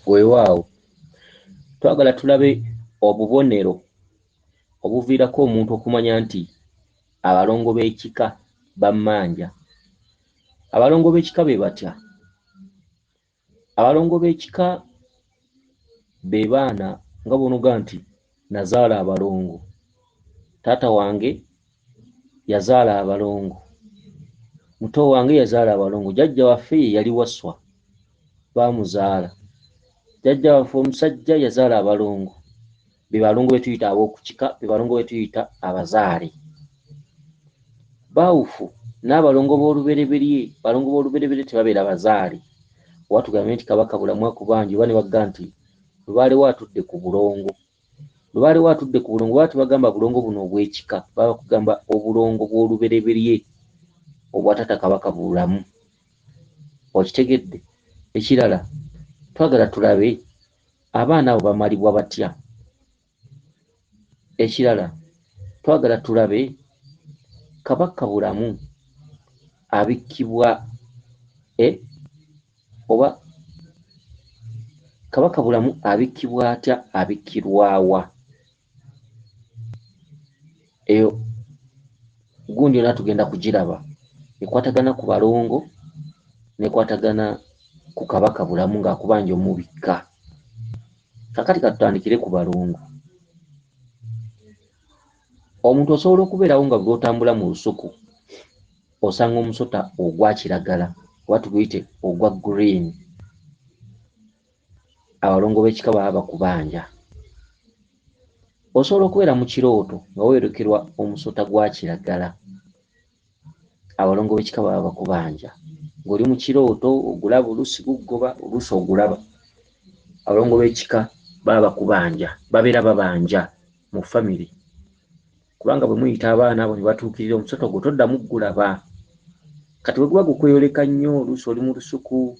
Weewaawo twagala tulabe obubonero obuviirako omuntu okumanya nti abalongo b'ekika bammanja. Abalongo b'ekika be batya? Abalongo b'ekika be baana nga bw'onoga nti nazaala abalongo, taata wange yazaala abalongo, muto wange yazaala abalongo, jjajja waffe ye yali Waswa baamuzaala, jjajja waffe omusajja yazaala abalongo. Be balongo be tuyita ab'oku kika, be balongo be tuyita abazaale. Baawufu n'abalongo b'olubereberye, balongo b'olubereberye tebabeera bazaale. Oba tugambe nti Kabaka Bulamu akubanja oba ne bagga nti Lubaale wo atudde ku bulongo. Lubaale wo atudde ku bulongo, baba tebagamba bulongo buno obw'ekika, baba bakugamba obulongo bw'olubereberye obwa taata Kabaka Bulamu. Okitegedde? Ekirala twagala tulabe abaana abo bamalibwa batya. Ekirala twagala tulabe Kabaka Bulamu abikkibwa oba Kabaka Bulamu abikkibwa atya, abikkirwawa? Eyo gundi yonna tugenda kugiraba, ekwatagana ku balongo nekwatagana ku Kabaka Bulamu ng'akubanja omubikka. Kakati katutandikire ku balongo. Omuntu osobola okubeerawo nga bw'otambula mu lusuku osanga omusota ogwa kiragala oba tuguyite ogwa green. Abalongo b'ekika baba bakubanja. Osobola okubeera mu kirooto nga weerekerwa omusota gwa kiragala. Abalongo b'ekika baba bakubanja. Ng'oli mu kirooto ogulaba oluusi gugoba, oluusi ogulaba. Abalongo b'ekika baba bakubanja, babeera babanja mu famire. Kubanga bwe muyita abaana abo ne batuukirira omusota ogwo toddamu gulaba. Kati bwe guba gukweyoleka nnyo, oluusi oli mu lusuku,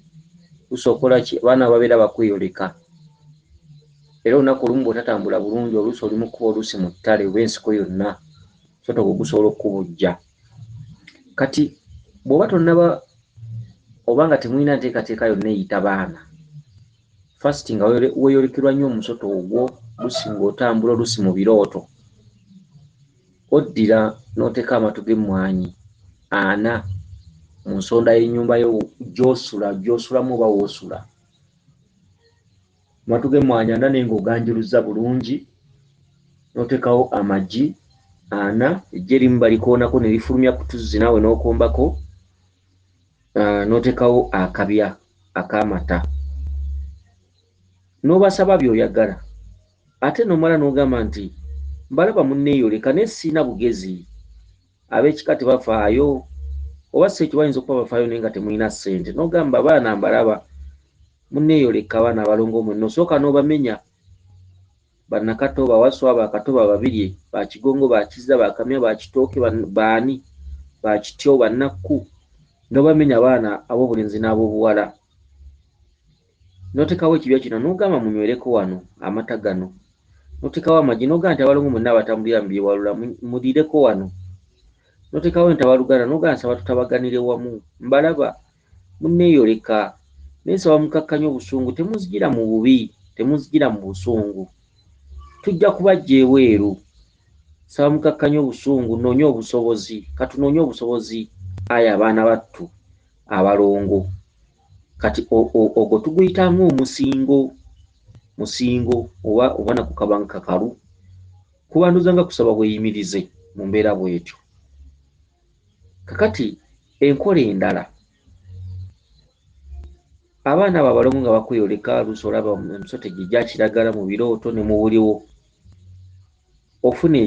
oluusi okola ki, abaana babeera bakweyoleka. Era olunaku olumu bw'otatambula bulungi, oluusi oli mu kkubo, oluusi mu ttale oba ensiko yonna, omusota ogwo gusobola okukubujja. Kati bw'oba tonnaba oba nga temulina nteekateeka yonna eyita baana, first nga weeyolekerwa nnyo omusota ogwo, oluusi ng'otambula, oluusi mu birooto, oddira n'oteeka amatu g'emmwanyi 4 mu nsonda y'ennyumba yo gy'osulamu oba woosula. Amatu g'emmwanyi 4 naye ng'oganjuluzza bulungi, n'oteekawo amagi 4, eggye erimu balikoonako ne lifulumya ku tuzzi naawe n'okombako, n'oteekawo akabya ak'amata. N'obasaba by'oyagala. Ate n'omala n'ogamba nti mbalaba munneeyoleka naye sirina bugezi, ab'ekika tebafaayo, oba si ekyo bayinza okuba bafaayo naye nga temulina ssente. N'ogamba baana mbalaba munneeyoleka, abaana abalongo mwenna, osooka n'obamenya. Bannakato, Bawaswa, Bakato, Babirye, Bakigongo, Bakizza, Bakamya, Bakitooke, baani, Bakityo, Bannakku, n'obamenya abaana ab'obulenzi n'ab'obuwala. N'oteekawo ekibya kino n'ogamba munywereko wano amata gano, n'oteekawo amagi n'ogamba nti abalongo mwenna abatambulira mu byewalula muliireko wano, n'oteekawo entabaluganda n'ogamba nsaba tutabaganire wamu, mbalaba munneeyoleka, naye nsaba mukakkanye obusungu, temuzigira mu bubi, temuzigira mu busungu, tujja kubajja ebweru. Nsaba mukakkanye obusungu, nnoonye obusobozi, katunoonye obusobozi, aye abaana battu abalongo. Kati ogwo tuguyitamu musingo oba nakukaba kakalu, kubanduza nga kusaba bweyimirize mu mbeera bw'etyo. Kakati enkola endala, abaana abo abalongo nga bakweyoleka, oluusi olaba emisota gye gya kiragala mu birooto ne mu buliwo, ofuna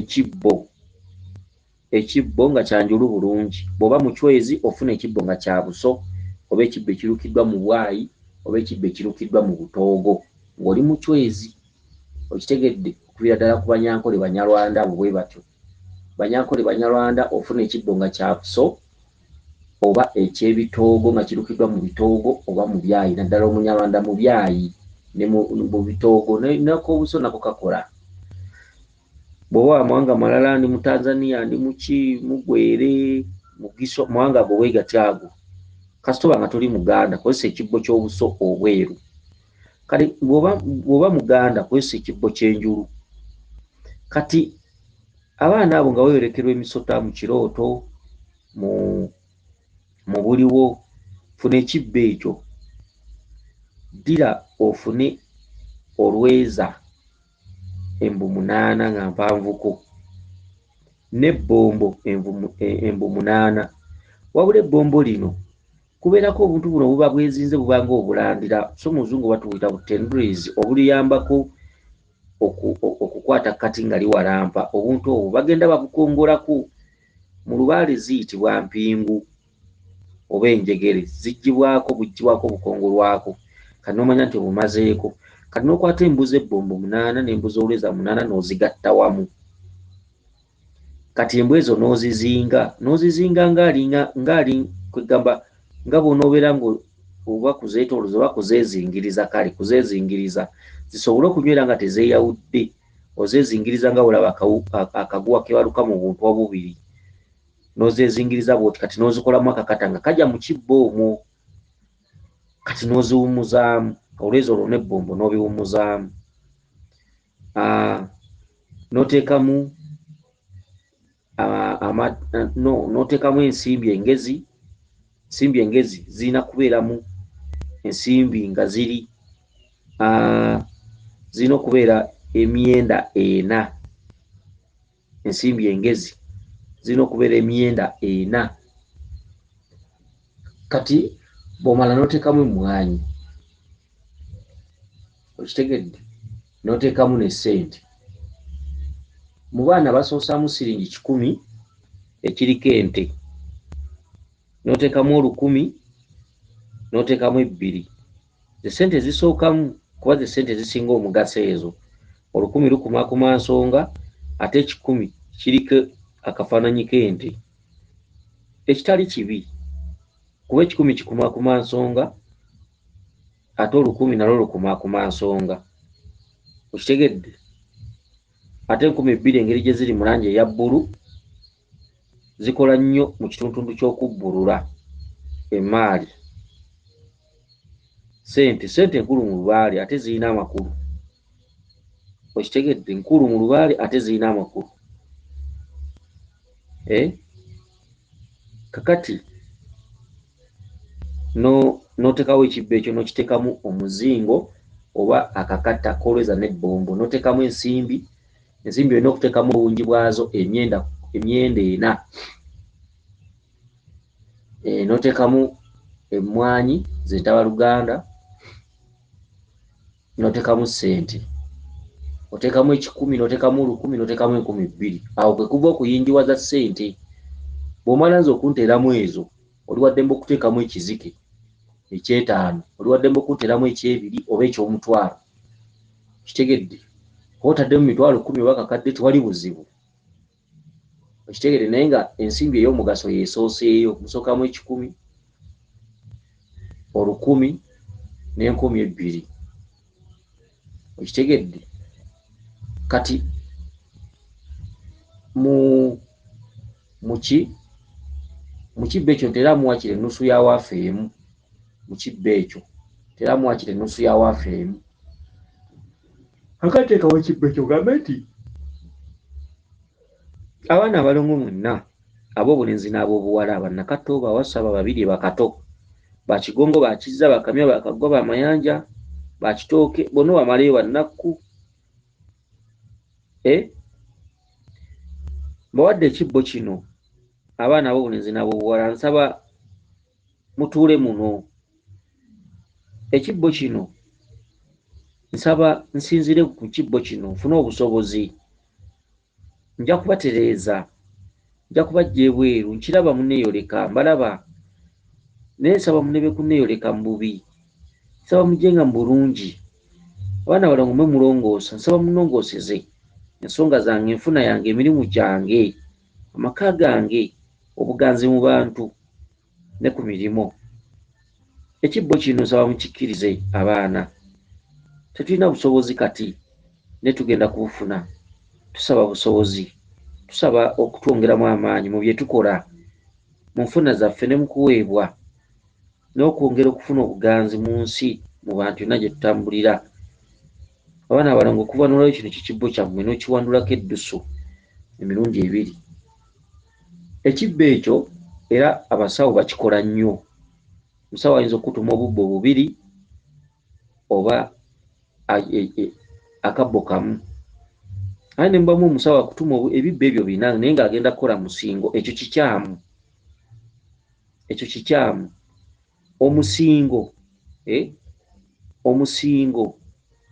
ekibbo nga kyanjulu bulungi. Bw'oba mucwezi ofuna ekibbo nga kya buso, oba ekibbo ekirukiddwa mu bwayi, oba ekibbo ekirukiddwa mu butoogo ng'oli mucwezi. Okitegedde? Okuviira ddala ku Banyankole, Banyarwanda abo bwe batyo. Banyankole, Banyarwanda ofuna ekibbo nga kya buso oba eky'ebitoogo nga kirukiddwa mu bitoogo oba mu byayi. Naddala Omunyarwanda mu byayi ne mu bitoogo, n'ak'obuso nako kakola. Bw'oba amawanga malala, ndi mu Tanzania, ndi Mugwere, Mugiso, mawanga ago bwe gatyo ago, kasitoba nga tuli Muganda, kozesa ekibbo ky'obuso obweru. kale bw'oba muganda kwesa ekibbo ky'enjulu. Kati abaana abo nga weyolekerwa emisota mu kirooto mu buliwo, funa ekibbo ekyo, ddira ofune olweza embu 8 nga mpanvuko, n'ebbombo embu 8. Wabula ebbombo lino kubeerako obuntu buno buba bwezinze, bubanga obulandira, so muzungu batuyita tendrils, obuliyambako okukwata kati nga liwalampa. Obuntu obwo bagenda babukongolako. Mu lubaale ziyitibwa mpingu oba enjegere, buggyibwako bukongolwako, kati n'omanya nti obumazeeko. Kati n'okwata embuzi ebbombo 8 n'embuzi olweza 8 n'ozigatta wamu. Kati embwa ezo n'ozizinga ng'ali kwegamba nga bw'onoobeera oba kuzeetooloza oba kuzeezingiriza, kale kuzeezingiriza zisobole okunywera nga tezeeyawudde. Ozeezingiriza nga olaba akaguwa ke baluka mu buntu obubiri, n'ozeezingiriza bw'oti, kati n'ozikolamu akakata nga kajja mu kibbo omwo, kati n'oziwummuzaamu. Olweza olwo n'ebbombo n'obiwummuzaamu, n'oteekamu ensimbi engezi. Ensimbi engezi zirina kubeeramu ensimbi nga zirina okubeera emyenda 4. Ensimbi engezi zirina okubeera emyenda 4. Kati bw'omala n'oteekamu emmwanyi, okitegedde, n'oteekamu ne ssente. Mu baana basoosaamu siringi 10 ekiriko ente, n'oteekamu 10, n'oteekamu 2. Ze ssente zisookamu, kuba ze ssente zisinga omugaso ezo. 10 lukumakuma nsonga, ate 10 kiriko akafaananyi k'ente, ekitali kibi, kuba 10 kikumakuma nsonga, ate 10 nalwo lukumakuma nsonga. Okitegedde? Ate 2,000 engeri gye ziri mu langi eya bbulu zikola nnyo mu kitundu ky'okubbulula emaali. Ssente nkulu mu lubaale ate zirina amakulu. Okitegedde? Nkulu mu lubaale ate zirina amakulu. Kakati n'oteekawo ekibbo ekyo, n'okiteekamu omuzingo oba akakata k'olweza n'ebbombo, n'oteekamu ensimbi olina okuteekamu obungi bwazo emyenda 4. N'oteekamu emmwanyi z'entaba Luganda, n'oteekamu ssente, oteekamu 10, n'oteekamu 10, n'oteekamu 2,000. Awo kwe kuva okuyingiwaza ssente. Bw'omala nze okunteeramu ezo, oli waddembe okuteekamu ekizike ky'5, oli waddembe okunteeramu ky'2 oba eky'omutwalo. Kitegedde? Otaddemu 10,000 oba kakadde, tewali buzibu. Okitegedde? Naye nga ensimbi ey'omugaso yeesooseeyo. Musookamu 10, 10,000 n'2,000. Okitegedde? Kati mu kibbo ekyo nteramu wakiri ennusu ya waafu emu. Mu kibbo ekyo nteramu wakiri ennusu ya waafu emu. Akateekawo ekibbo ekyo gambe nti abaana abalongo mwenna, ab'obulenzi n'ab'obuwala, bannakato, bawasa, bababiri, bakato, bakigongo, bakizza, bakamya, bakaggwa, bamayanja, bakitooke, bonna bamaleyo bannakku. Mbawadde ekibbo kino, abaana ab'obulenzi n'ab'obuwala, nsaba mutuule muno. Ekibbo kino nsaba nsinzire ku kibbo kino nfune obusobozi. Nja kubatereeza, nja kubajja ebweru, nkiraba munneeyoleka, mbalaba. Naye nsaba munebe kunneeyoleka mu bubi, nsaba mujje nga mu bulungi. Abaana balongo mwe mulongoosa, nsaba munnongooseze ensonga zange, enfuna yange, emirimu gyange, amaka gange, obuganzi mu bantu ne ku mirimu. Ekibbo kino nsaba mukikkirize abaana. Tetulina busobozi kati, ne tugenda kubufuna. Tusaba busobozi, tusaba okutwongeramu amaanyi mu bye tukola, mu nfuna zaffe ne mu kuweebwa, n'okwongera okufuna obuganzi mu nsi mu bantu yonna gye tutambulira. Abaana abalongo okuvanulayo kino kikibbo kyammwe n'okiwandulako eddusu emirundi 2. Ekibbo ekyo era abasawo bakikola nnyo. Omusawo ayinza okutuma obubbo 2 oba akabbo kamu. Aye ne mubamu omusawo akutuma ebibbo ebyo 4 naye ng'agenda kukola musingo. Ekyo kikyamu. Ekyo kikyamu. Omusingo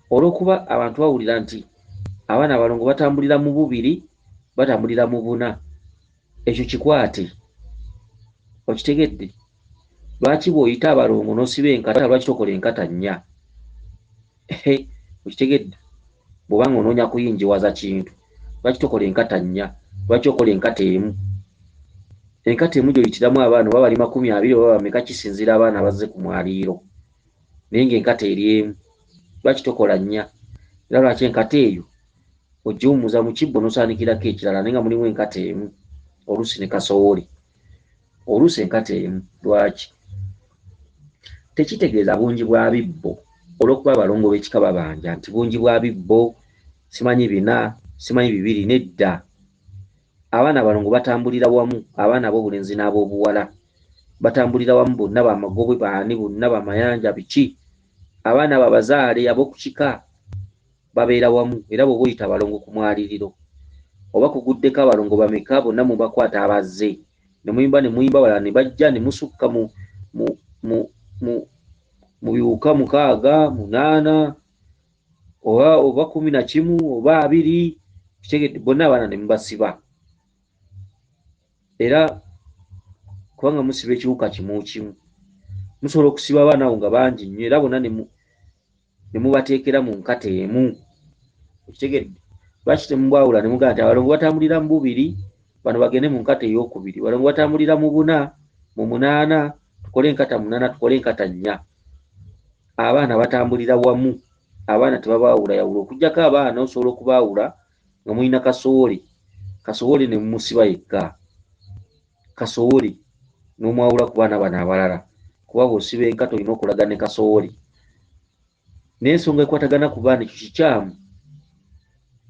olw'okuba abantu bawulira nti abaana abalongo batambulira mu 2, batambulira mu 4. Ekyo kikwate. Okitegedde? Lwaki bw'oyita abalongo n'osiba enkata, lwaki tokola enkata 4? Okitegedde? Bw'oba ng'onoonya kuyinjiwaza kintu, lwaki tokola enkata 4? Lwaki okola enkata 1? Enkata 1 gy'oyitiramu abaana oba bali 20 oba bameka, kisinziira abaana bazze ku mwaliiro. Naye ng'enkata eri 1. Lwaki tokola 4? Era lwaki enkata eyo ogiwumuza mu kibbo n'osaanikirako ekirala naye nga mulimu enkata 1, oluusi ne kasooli, oluusi enkata 1. Lwaki? Tekitegeeza bungi bwa bibbo olw'okuba abalongo b'ekika babanja nti bungi bwa bibbo simanyi 4, simanyi 2. Nedda. Abaana abalongo batambulira wamu, abaana ab'obulenzi n'ab'obuwala batambulira wamu, bonna bamagobwe baani, bonna bamayanja biki. Abaana abo abazaale ab'oku kika babeera wamu, era bw'oba oyita abalongo ku mwaliriro oba kuguddeko abalongo bameka, bonna mubakwata abazze, ne muyimba balala ne bajja ne musukka mu biwuka 6, 8 oba 11 oba 20. Kitegedde? Bonna abaana ne mubasiba. Era kubanga musiba ekiwuka kimu musobola okusiba abaana abo nga bangi nnyo, era bonna ne mubateekera mu nkata 1. Okitegedde? Lwaki temubawula ne mugamba nti abalongo batambulira mu 2, bano bagende mu nkata ey'okubiri, abalongo batambulira mu 4, mu 8, tukole enkata 8, tukole enkata 4. Abaana batambulira wamu, abaana tebabawulayawula, okugyako abaana osobola okubaawula nga mulina kasooli ne mumusiba yekka. Kasooli n'omwawula ku baana bano abalala, kuba bw'osiba enkata olina okulaga ne kasooli. N'ensonga ekwatagana ku baana ekyo kikyamu.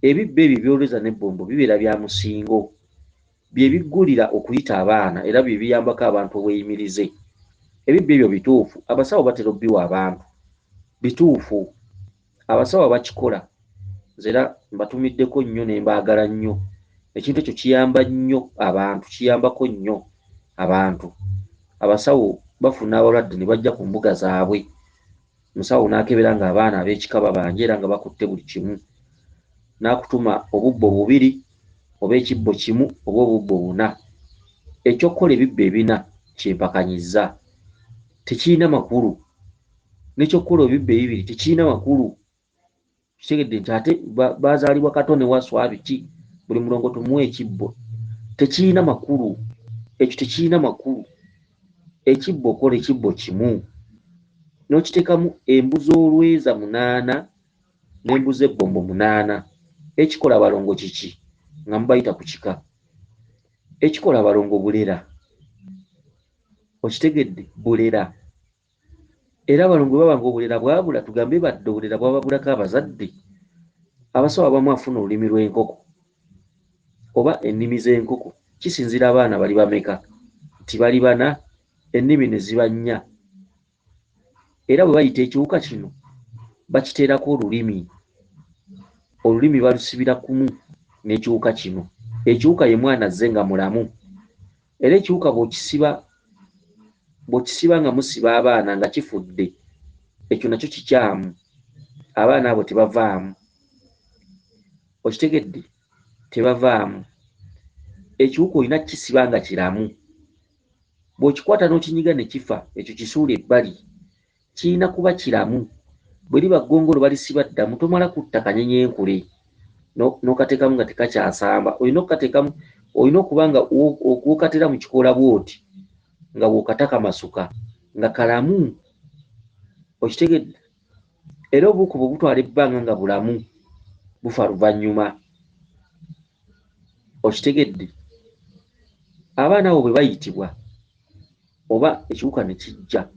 Ebibbo ebyo byoleza n'ebbombo bibeera bya musingo, bye biggulira okuyita abaana era bye biyambako abantu obweyimirize. Ebibbo ebyo bituufu, abasawo batera obbiwa abantu, bituufu, abasawo bakikola. Nze era mbatumiddeko nnyo ne mbaagala nnyo. Ekintu ekyo kiyamba nnyo abantu, kiyambako nnyo abantu. Abasawo bafuna abalwadde ne bajja ku mbuga zaabwe, omusawo n'akebera ng'abaana ab'ekika babanja era nga bakutte buli kimu, n'akutuma obubbo 2 oba ekibbo kimu oba obubbo 4. Ekyokkola ebibbo 4 kyempakanyizza, tekirina makulu. N'ekyokkola ebibbo 2 tekirina makulu. Kitegedde nti ate bazaalibwa kato ne waswa biki, buli mulongo tumuwe ekibbo. Tekirina makulu. Ekyo tekirina makulu. Ekibbo okola ekibbo kimu n'okiteekamu embuzi olweza 8 n'embuzi ebbombo 8. Ekikola abalongo kiki nga mubayita ku kika? Ekikola abalongo bulera. Okitegedde? Bulera. Era abalongo baba nga obulera bwabula, tugambe badde obulera bwababulako abazadde. Abasawo abamu afuna olulimi lw'enkoko oba ennimi z'enkoko, kisinzira abaana bali bameka, nti bali 4, ennimi ne ziba 4. Era bwe bayita ekiwuka kino bakiteerako olulimi balusibira kumu n'ekiwuka kino. Ekiwuka ye mwana azze nga mulamu. Era ekiwuka bw'okisiba nga musiba abaana nga kifudde, ekyo nakyo kikyamu. Abaana abo tebavaamu. Okitegedde? Tebavaamu. Ekiwuka olina kisiba nga kiramu. Bw'okikwata n'okinyiga ne kifa, ekyo kisuula ebbali, kirina kuba kiramu. Bwe liba ggongolo balisiba ddamu, tomala kutta kanyenyenkule n'okateekamu nga tekakyasamba. Olina okuba nga okatera mu kikoola bw'oti nga bw'okataka masuka nga kalamu. Okitegedde? Era obuuku bwe butwala ebbanga nga bulamu bufa luvannyuma. Okitegedde? Abaana abo bwe bayitibwa oba ekiwuka ne kijja,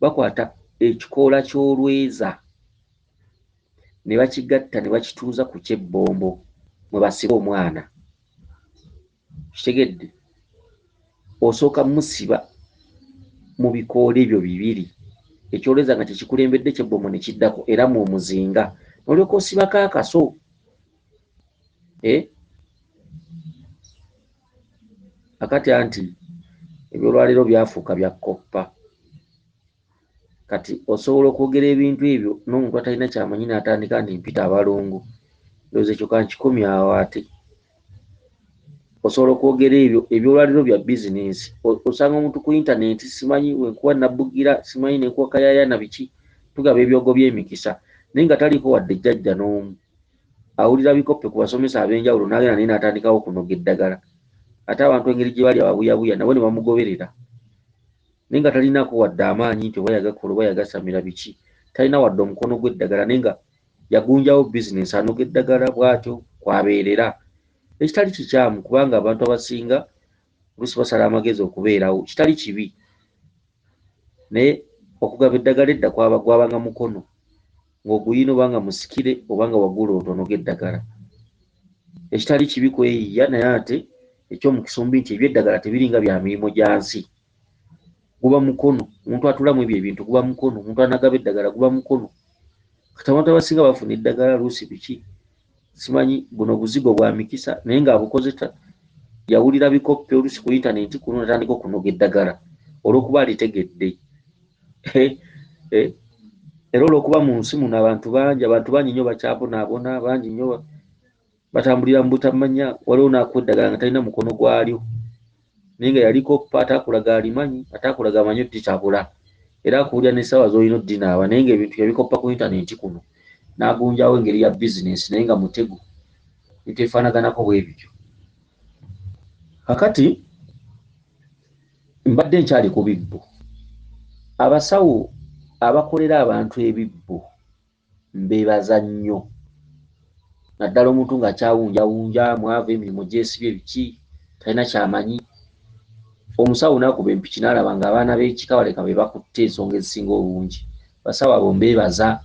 bakwata ekikoola ky'olweza ne bakigatta ne bakituuza ku kyebbombo mwe basiba omwana. Kitegedde? Osooka musiba mu bikoola ebyo bibiri, ekyolweza nga kyekikulembedde kyebbombo ne kiddako era mw'omuzinga nolyoka osibako akaso. Akati anti ebyolwaleero byafuuka bya koppa. Kati osobola okwogera ebintu ebyo n'omuntu atalina kyamanyi n'atandika nti mpita abalongo. Ndowooza ekyo kankikomye awo ate. Osobola okwogera ebyo ebyolwaleero bya bizinensi. Osanga omuntu ku intaneti simanyi wenkuwa nabbugira simanyi nenkuwa kayaaya na biki tugaba ebyogo by'emikisa naye nga taliko wadde jjajja n'omu. Awulira bikoppe ku basomesa ab'enjawulo n'agenda naye n'atandikawo kunoga eddagala. Ate abantu engeri gye bali ababuyabuya nabo ne bamugoberera. Naye nga talinako wadde amaanyi nti oba yagakola oba yagasamira biki. Talina wadde omukono gw'eddagala naye nga yagunjawo bizinensi anoga eddagala bw'atyo kwabeerera. Ekitali kikyamu kubanga abantu abasinga oluusi basala amagezi okubeerawo. Kitali kibi naye okugaba eddagala edda gwabanga mukono ng'oguyina obanga musikire obanga wagula otonoga eddagala. Ekitali kibi kweyiya naye ate ekyomukisumbi nti ebyeddagala tebiringa bya mirimu gya nsi. Guba mukono, omuntu atulamu ebyo ebintu guba mukono, omuntu anagaba eddagala guba mukono. Kati abantu abasinga bafuna eddagala luusi biki simanyi guno buzigo bwa mikisa naye ng'abukozesa yawulira bikoppe oluusi ku intaneti kuno natandika okunoga eddagala olw'okuba alitegedde. Era olw'okuba mu nsi muno abantu bangi nnyo bakyabonaabona, bangi nnyo batambulira mu butamanya. Waliwo n'akuwa eddagala nga talina mukono gwalyo naye nga yalikoppa ataakulaga alimanyi ataakulaga amanyi odditabula era akuwulira n'essaawa z'olina oddinaaba naye ng'ebintu yabikoppa ku intaneti kuno n'agunjawo engeri ya bizinensi naye nga mutego bitefaanaganako bwe bityo. Kakati mbadde nkyali ku bibbo. Abasawo abakolera abantu ebibbo mbeebaza nnyo. Naddala omuntu ng'akyawunjawunja mwava emirimu gyesibye biki talina kyamanyi. Omusawo n'akuba empiki n'alaba ng'abaana b'ekikawaleka be bakutte ensonga ezisinga obungi. Basawo abo mbeebaza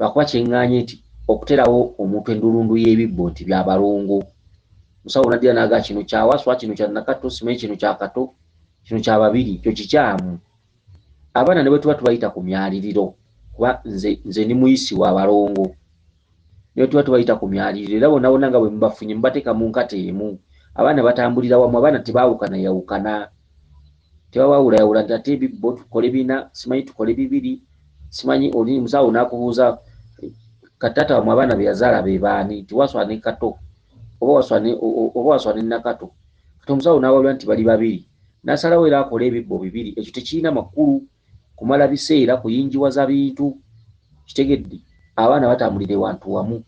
lwakuba kyeŋŋaanye nti okuterawo omuntu endulundu y'ebibbo nti byabalongo. Musawo naddira n'aga kino kyawaswa kino kya nakato simanyi kino kyakato kino kya babiri kyo kikyamu. Abaana ne bwe tuba tubayita ku myaliriro kuba nze ndi muyisi wa balongo ne bwe tuba tubayita ku myaliriro era bonna bonna nga bwe mubafunye mubateeka mu nkata emu. Abaana batambulira wamu, abaana tebaawukana yawukana, tebawawulayawula nti ate ebibbo tukole bina simanyi tukole bibiri simanyi. Oli musawo n'akubuuza kataata wamwe abaana be yazaala be baani nti waswa ne kato oba waswa ne nakato. Kati omusawo n'awabula nti bali babiri n'asalawo era akola ebibbo bibiri. Ekyo tekirina makulu kumala biseera kuyinjiwaza bintu. Kitegedde? Abaana batambulire wantu wamu.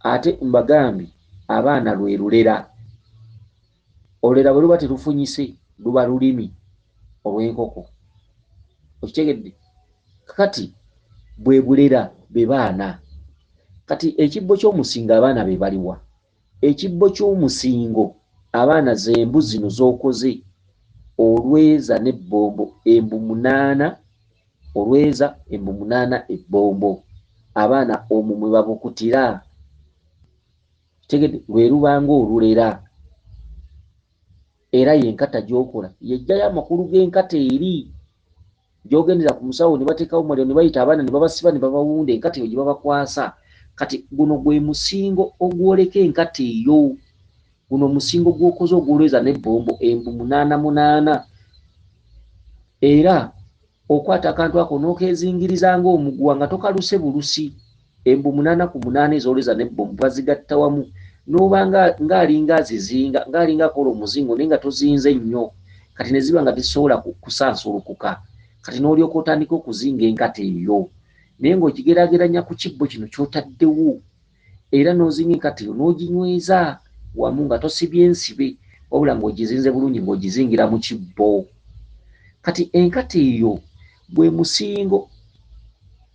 Ate mbagambye abaana lwe lulera. Olulera bwe luba terufunyise luba lulimi olw'enkoko. Okitegedde? Kati bwe bulera be baana. Kati ekibbo ky'omusingo abaana be baliwa? Ekibbo ky'omusingo abaana zembu zino z'okoze olweza n'ebbombo embu 8 olweza embu 8 ebbombo. Abaana omwo mwe babukutira. Kitegedde? Lwe lubanga olulera. Era yenkata gy'okola yejjayo amakulu g'enkata eri gy'ogendera ku musawo ne bateekawo muliro ne bayita abaana ne babasiba ne babawunda enkata eyo gye babakwasa. Kati guno gwe musingo ogwoleka enkata eyo. Guno musingo gw'okoze ogwolweza n'ebbombo embu 8 era okwata akantu ako n'okezingiriza ng'omuguwa nga tokaluse bulusi. Embu 8 ku 8 ezolweza n'ebbombo bazigatta wamu n'oba ng'alinga azizinga ng'alinga akola omuzingo naye nga tozinze nnyo kati ne ziba nga tezisobola kusansulukuka. Kati n'olyoka otandika okuzinga enkata eyo naye ng'okigeraageranya ku kibbo kino ky'otaddewo era n'ozinga enkata eyo n'oginyweza wamu nga tosibye ensibe wabula ng'ogizinze bulungi ng'ogizingira mu kibbo. Kati enkata eyo gwe musingo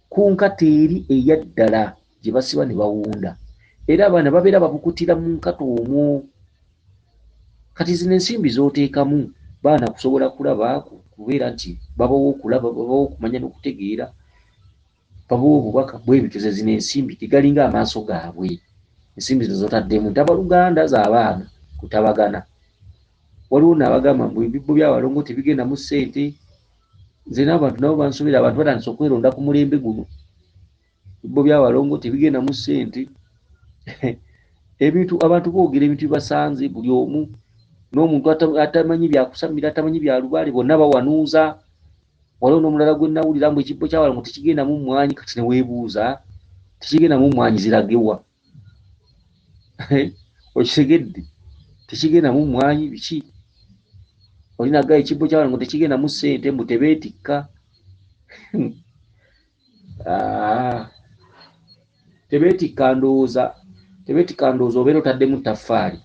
ku nkata eri eyaddala gye basiba ne bawunda era abaana babeera babukutira mu nkata omwo. Kati zino ensimbi z'oteekamu baana kusobola kulabaako kubeera nti babawo okulaba, babawo okumanya n'okutegeera, babawo obubaka bw'ebityo ze zino ensimbi tegalinga amaaso gaabwe. Ensimbi zino zotaddemu ntabaluganda z'abaana kutabagana. Waliwo n'abagamba mbu ebibbo by'Abalongo tebigenda mu ssente. Nze n'abantu nabo bansobera, abantu batandise okweronda ku mulembe guno. Ebibbo by'Abalongo tebigenda mu ssente. Ebintu abantu boogera ebintu bibasanze buli omu, n'omuntu atamanyi byakusamira, atamanyi bya lubaale, bonna bawanuuza. Waliwo n'omulala gwe nawulira mbu ekibbo ky'Abalongo tekigenda mu mmwanyi. Kati ne weebuuza tekigenda mu mmwanyi ziragewa? Okitegedde? Tekigenda mu mmwanyi biki? Olinaga ekibbo ky'Abalongo tekigenda mu ssente, mbu tebeetikka. Tebeetikka ndowooza, obeera otaddemu ttaffaali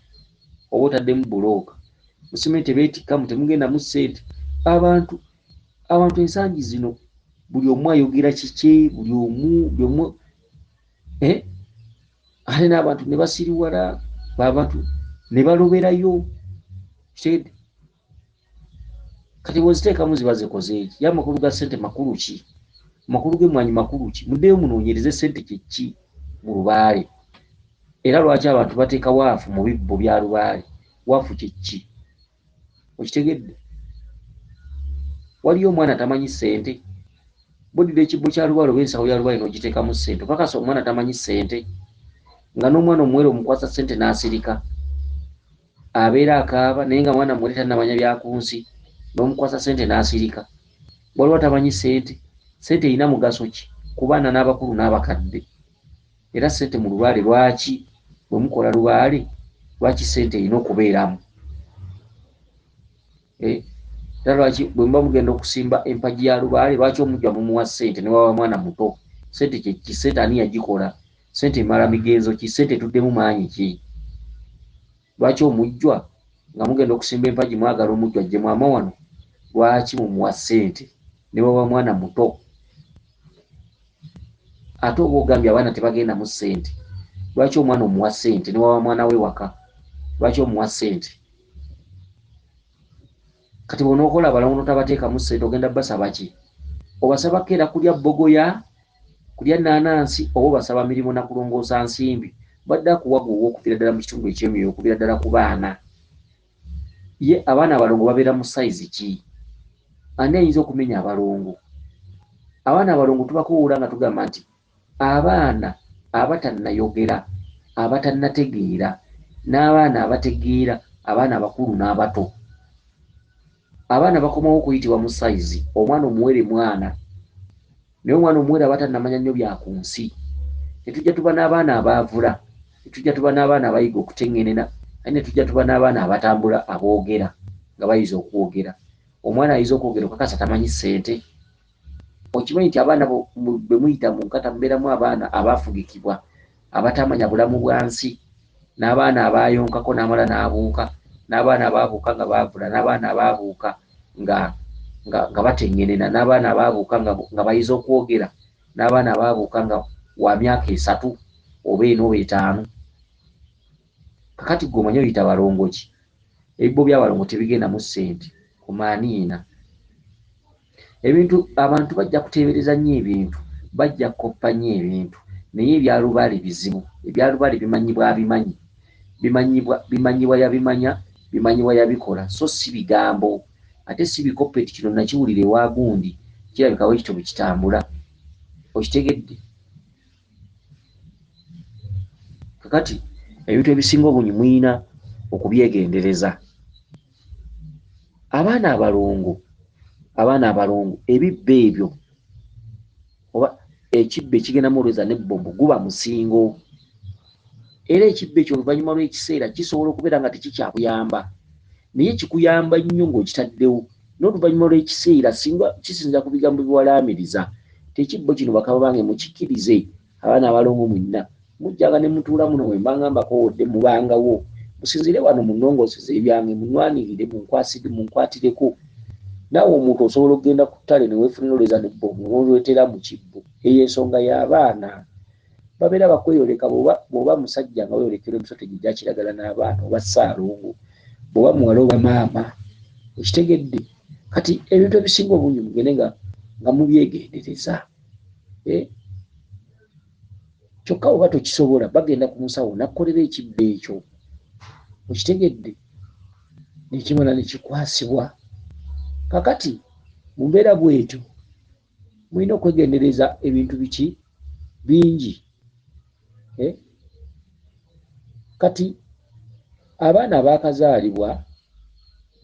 oba otaddemu bulooka. Musimeni tebeetikka, temugenda mu ssente. Abantu ensangi zino buli omu ayogera kike, buli omu ate n'abantu ne basiriwala, abantu ne baloberayo. Kitegedde? Kati bw'oziteekamu ziba zikoze eki? Ye amakulu ga ssente makulu ki? Amakulu g'emmwanyi makulu ki? Muddeyo munoonyereze ssente kye ki mu lubaale. Era lwaki abantu bateeka waafu mu bibbo bya lubaale? Waafu kye ki? Okitegedde? Waliyo omwana tamanyi ssente? Boddira ekibbo kya lubaale oba ensawo ya lubaale n'ogiteekamu ssente. Opakasa omwana tamanyi ssente? Nga n'omwana omuwere omukwasa ssente n'asirika, abeera akaaba naye nga mwana muwere tannamanya bya ku nsi, n'omukwasa ssente n'asirika. Waliwo tamanyi ssente? Ssente erina mugaso ki ku baana n'abakulu n'abakadde? Era ssente mu lubaale lwaki bwe mukola lubaale, lwaki ssente erina okubeeramu? Era lwaki bwe muba mugenda okusimba empagi ya lubaale, lwaki omujja mumuwa ssente ne waba mwana muto? Ssente kye ki? Ssente ani yagikola? Ssente emala migenzo ki? Ssente etuddemu maanyi ki? Lwaki omujjwa nga mugenda okusimba empagi mwagala omujjwa ajjemu amawano, lwaki mumuwa ssente ne waba mwana muto? Ate oba ogambye abaana tebagenda mu ssente, lwaki omwana omuwa ssente ne waba mwana we waka? Lwaki omuwa ssente? Kati bw'onookola Abalongo n'otabateekamu ssente ogenda basaba ki? Obasaba keera kulya bbogoya, kulya nnaanansi, oba obasaba mirimu na kulongoosa nsimbi? Badde akuwaga ow'okuviira ddala mu kitundu eky'emyoyo, okuviira ddala ku baana. Ye abaana Abalongo babeera mu sayizi ki? Ani ayinza okumenya Abalongo? Abaana Abalongo tubakowoola nga tugamba nti abaana abatannayogera, abatannategeera, n'abaana abategeera, abaana abakulu n'abato. Abaana bakomawo okuyitibwa mu sayizi. Omwana omuwere mwana, naye omwana omuwere abatannamanya nnyo bya ku nsi. Netujja tuba n'abaana abaavula, netujja tuba n'abaana abayiga okuteŋŋenena, ate netujja tuba n'abaana abatambula aboogera nga bayiza okwogera. Omwana ayiza okwogera okakasa tamanyi ssente? Okimanyi nti abaana bwe muyita mu nkata mubeeramu abaana abaafugikibwa, abatamanya bulamu bwa nsi, n'abaana abaayonkako n'amala n'abuuka, n'abaana abaabuuka nga baavula, n'abaana abaabuuka nga bateŋŋenena, n'abaana abaabuuka nga bayiza okwogera, n'abaana abaabuuka nga wa myaka 3 oba 4 oba 5. Kakati gwe omanyi oyita Balongo ki? Ebibbo by'Abalongo tebigenda mu ssente ku maaniina. Ebintu abantu bajja kuteebereza nnyo ebintu, bajja kukoppa nnyo ebintu, naye ebyalubaale bizibu. Ebyalubaale bimanyibwa abimanyi, bimanyibwa yabimanya, bimanyibwa yabikola, so si bigambo. Ate si bikoppe eti kino nakiwulira ewa gundi kirabikawo ekito bwe kitambula. Okitegedde? Kakati ebintu ebisinga obungi mwina okubyegendereza. Abaana Abalongo ebibbo ebyo oba ekibbo ekigenda olweza n'ebbombo guba musingo. Era ekibbo ekyo oluvannyuma lw'ekiseera kisobola okubeera nga tekikyakuyamba, naye kikuyamba nnyo ng'okitaddewo. N'oluvannyuma lw'ekiseera singa kisinza ku bigambo biwalaamiriza, tekibbo kino bakaba bange mukikkirize. Abaana Abalongo mwenna mujjanga ne mutuula muno bwe mbanga mbakowodde mubangawo, musinzire wano munnongooseze ebyange, munnwanirire, munkwatireko. Naawe omuntu osobola okugenda ku ttale ne weefunira olweza n'ebbombo n'olwetera mu kibbo. Eyo ensonga y'abaana babeera bakweyoleka. Bw'oba musajja nga weyolekera emisota gye gya kiragala n'abaana, oba Ssaalongo, bw'oba muwala oba maama. Okitegedde? kati ebintu ebisinga obungi mugende nga mubyegendereza. Kyokka oba tokisobola bagenda ku musawo nakkolera ekibba ekyo, okitegedde, nekimala nekikwasibwa. Kakati mu mbeera bwetyo mulina okwegendereza ebintu biki bingi. Kati abaana abakazaalibwa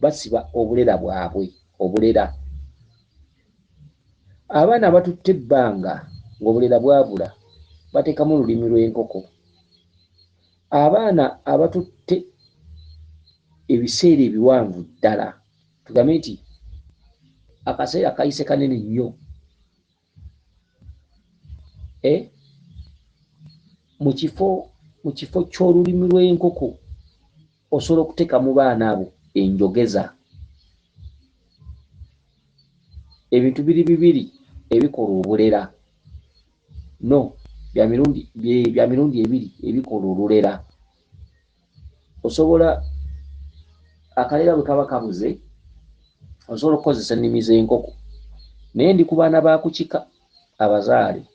basiba obulera bwabwe, obulera. Abaana abatutte ebbanga ng'obulera bwabula bateekamu olulimi lw'enkoko. Abaana abatutte ebiseera ebiwanvu ddala, tugambe nti akaseera kayise kanene nnyo, mu kifo ky'olulimi lw'enkoko osobola okuteeka mu baana abo enjogeza. Ebintu biri bibiri ebikola obulera, bya mirundi ebiri ebikola olulera. Osobola akalera bwe kaba kabuze osobola okukozesa ennimi z'enkoko, naye ndi ku baana ba kukika abazaale,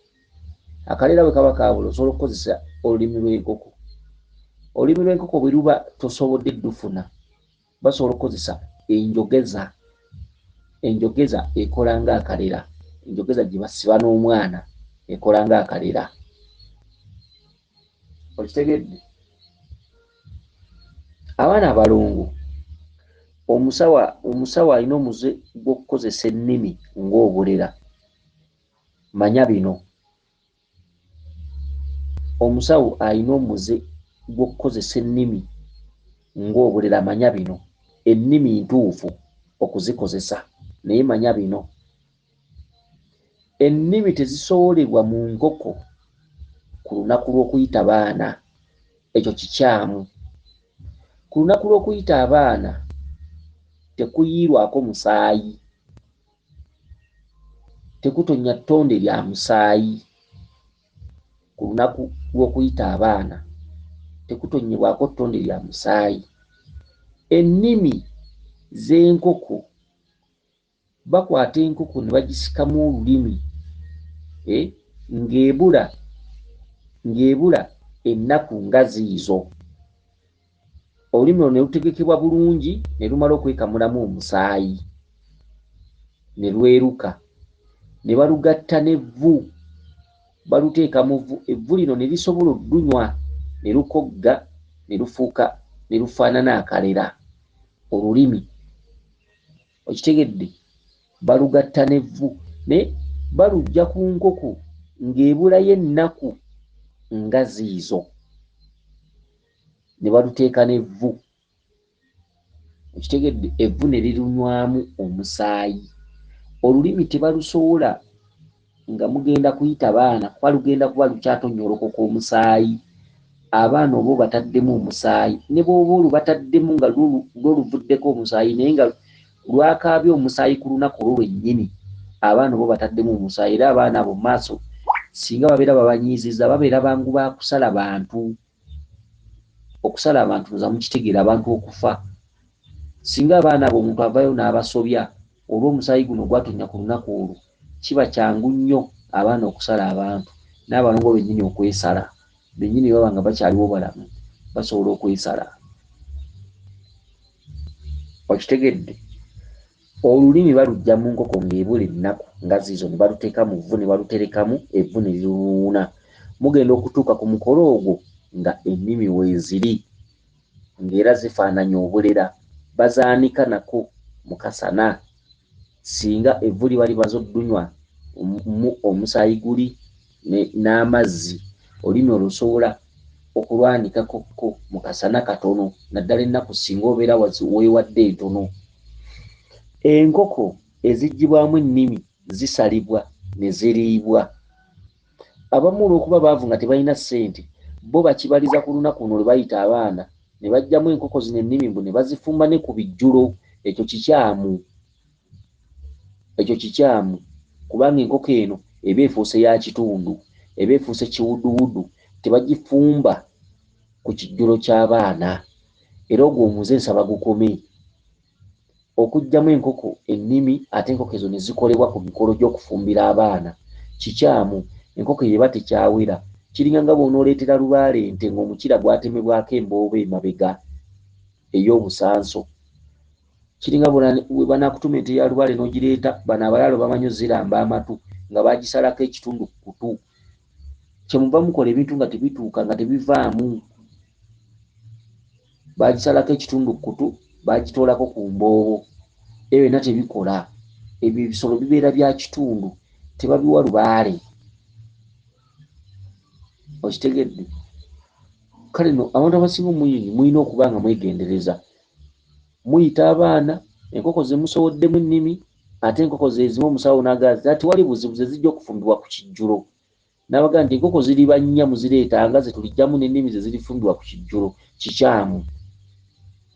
akalera bwe kaba kabula osobola okukozesa olulimi lw'enkoko. Olulimi lw'enkoko bwe luba tosobodde ddufuna basobola okukozesa enjogeza. Enjogeza ekola ng'akalera, enjogeza gye basiba n'omwana ekola ng'akalera. Okitegedde? Abaana abalongo omusawo alina omuze gw'okukozesa ennimi ng'obulera. Manya bino, omusawo alina omuze gw'okukozesa ennimi ng'obulera. Manya bino, ennimi ntuufu okuzikozesa, naye manya bino, ennimi tezisobolebwa mu nkoko ku lunaku lw'okuyita baana. Ekyo kikyamu. Ku lunaku lw'okuyita abaana tekuyiirwako musaayi, tekutonya ttonde lya musaayi. Ku lunaku lw'okuyita abaana tekutonyebwako ttonde lya musaayi. Ennimi z'enkoko bakwata enkoko ne bagisikamu olulimi ng'ebula ennaku nga ziizo. Olulimi olwo ne lutegekebwa bulungi ne lumala okwekamulamu omusaayi ne lweruka, ne balugatta n'evvu, baluteeka mu vvu. Evvu lino ne lisobola oddunywa ne lukogga ne lufaanana akalera. Olulimi, okitegedde, balugatta n'evvu ne balugya ku nkoko ng'ebulayo ennaku nga ziizo, ne baluteeka n'evvu. Okitegedde? Evvu ne lirunywamu omusaayi. Olulimi tebalusobola nga mugenda kuyita baana kuba lugenda kuba lukyatonyolokoka omusaayi. Abaana oba obataddemu omusaayi, ne bw'oba olubataddemu nga lwoluvuddeko omusaayi naye nga lwakaabye omusaayi ku lunaku olwo lwennyini, abaana oba obataddemu omusaayi. Era abaana abo mu maaso singa babeera babanyiizizza babeera bangu ba kusala bantu. Okusala abantu nza mukitegeera, abantu okufa. Singa abaana abo omuntu avayo n'abasobya olw'omusaayi guno gwatonya ku lunaku olwo, kiba kyangu nnyo abaana okusala abantu, n'abalongo bennyini okwesala. Bennyini baba nga bakyaliwo balamu basobola okwesala. Okitegedde? Olulimi baluggya mu nkoko ng'ebula ennaku nga ziizo ne baluteeka mu vvu ne baluterekamu evvu ne liruwuuna. Mugenda okutuuka ku mukolo ogwo nga ennimi weeziri ng'era zifaananya obulera. Bazaanika nako mu kasana. Singa evvu liba limaze oddunywa mu omusaayi guli n'amazzi, olulimi olusobola okulwanikako mu kasana katono, naddala ennaku singa obeera weewadde entono. Enkoko eziggyibwamu ennimi zisalibwa ne ziriibwa. Abamu olw'okuba baavu nga tebalina ssente, bo bakibaliza ku lunaku luno lwe bayita abaana ne baggyamu enkoko zino ennimi mbu ne bazifumba ne ku bijjulo. Ekyo kikyamu. Ekyo kikyamu kubanga enkoko eno eba efuuse ya kitundu, eba efuuse kiwuduwudu, tebagifumba ku kijjulo ky'abaana. Era ogwo omuze nsaba gukome. okujjamu enkoko ennimi ate enkoko ezo ne zikolebwa ku mikolo gy'okufumbira abaana kikyamu. Enkoko yeba tekyawera kiringa nga bw'onooleetera lubaale ente ng'omukira gwatemebwako embooba emabega ey'obusanso. Kiringa bwe banaakutuma ente ya lubaale n'ogireeta bano abayalo bamanyi oziramba amatu nga baagisalako ekitundu ku kutu. Kyemuva mukola ebintu nga tebituuka nga tebivaamu. Baagisalako ekitundu ku kutu baagitoolako ku mboobo. Ebyo byonna tebikola. Ebyo ebisolo bibeera bya kitundu tebabiwa lubaale. Okitegedde? Kale no abantu abasinga mulina okuba nga mwegendereza. Muyita abaana enkoko ze musowoddemu ennimi ate enkoko ze zimu omusawo n'agamba ati tewali buzibu ze zijja okufumbibwa ku kijjulo. N'abaga nti enkoko ziriba nnya muzireetanga ze tulijjamu n'ennimi ze zirifumbibwa ku kijjulo kikyamu.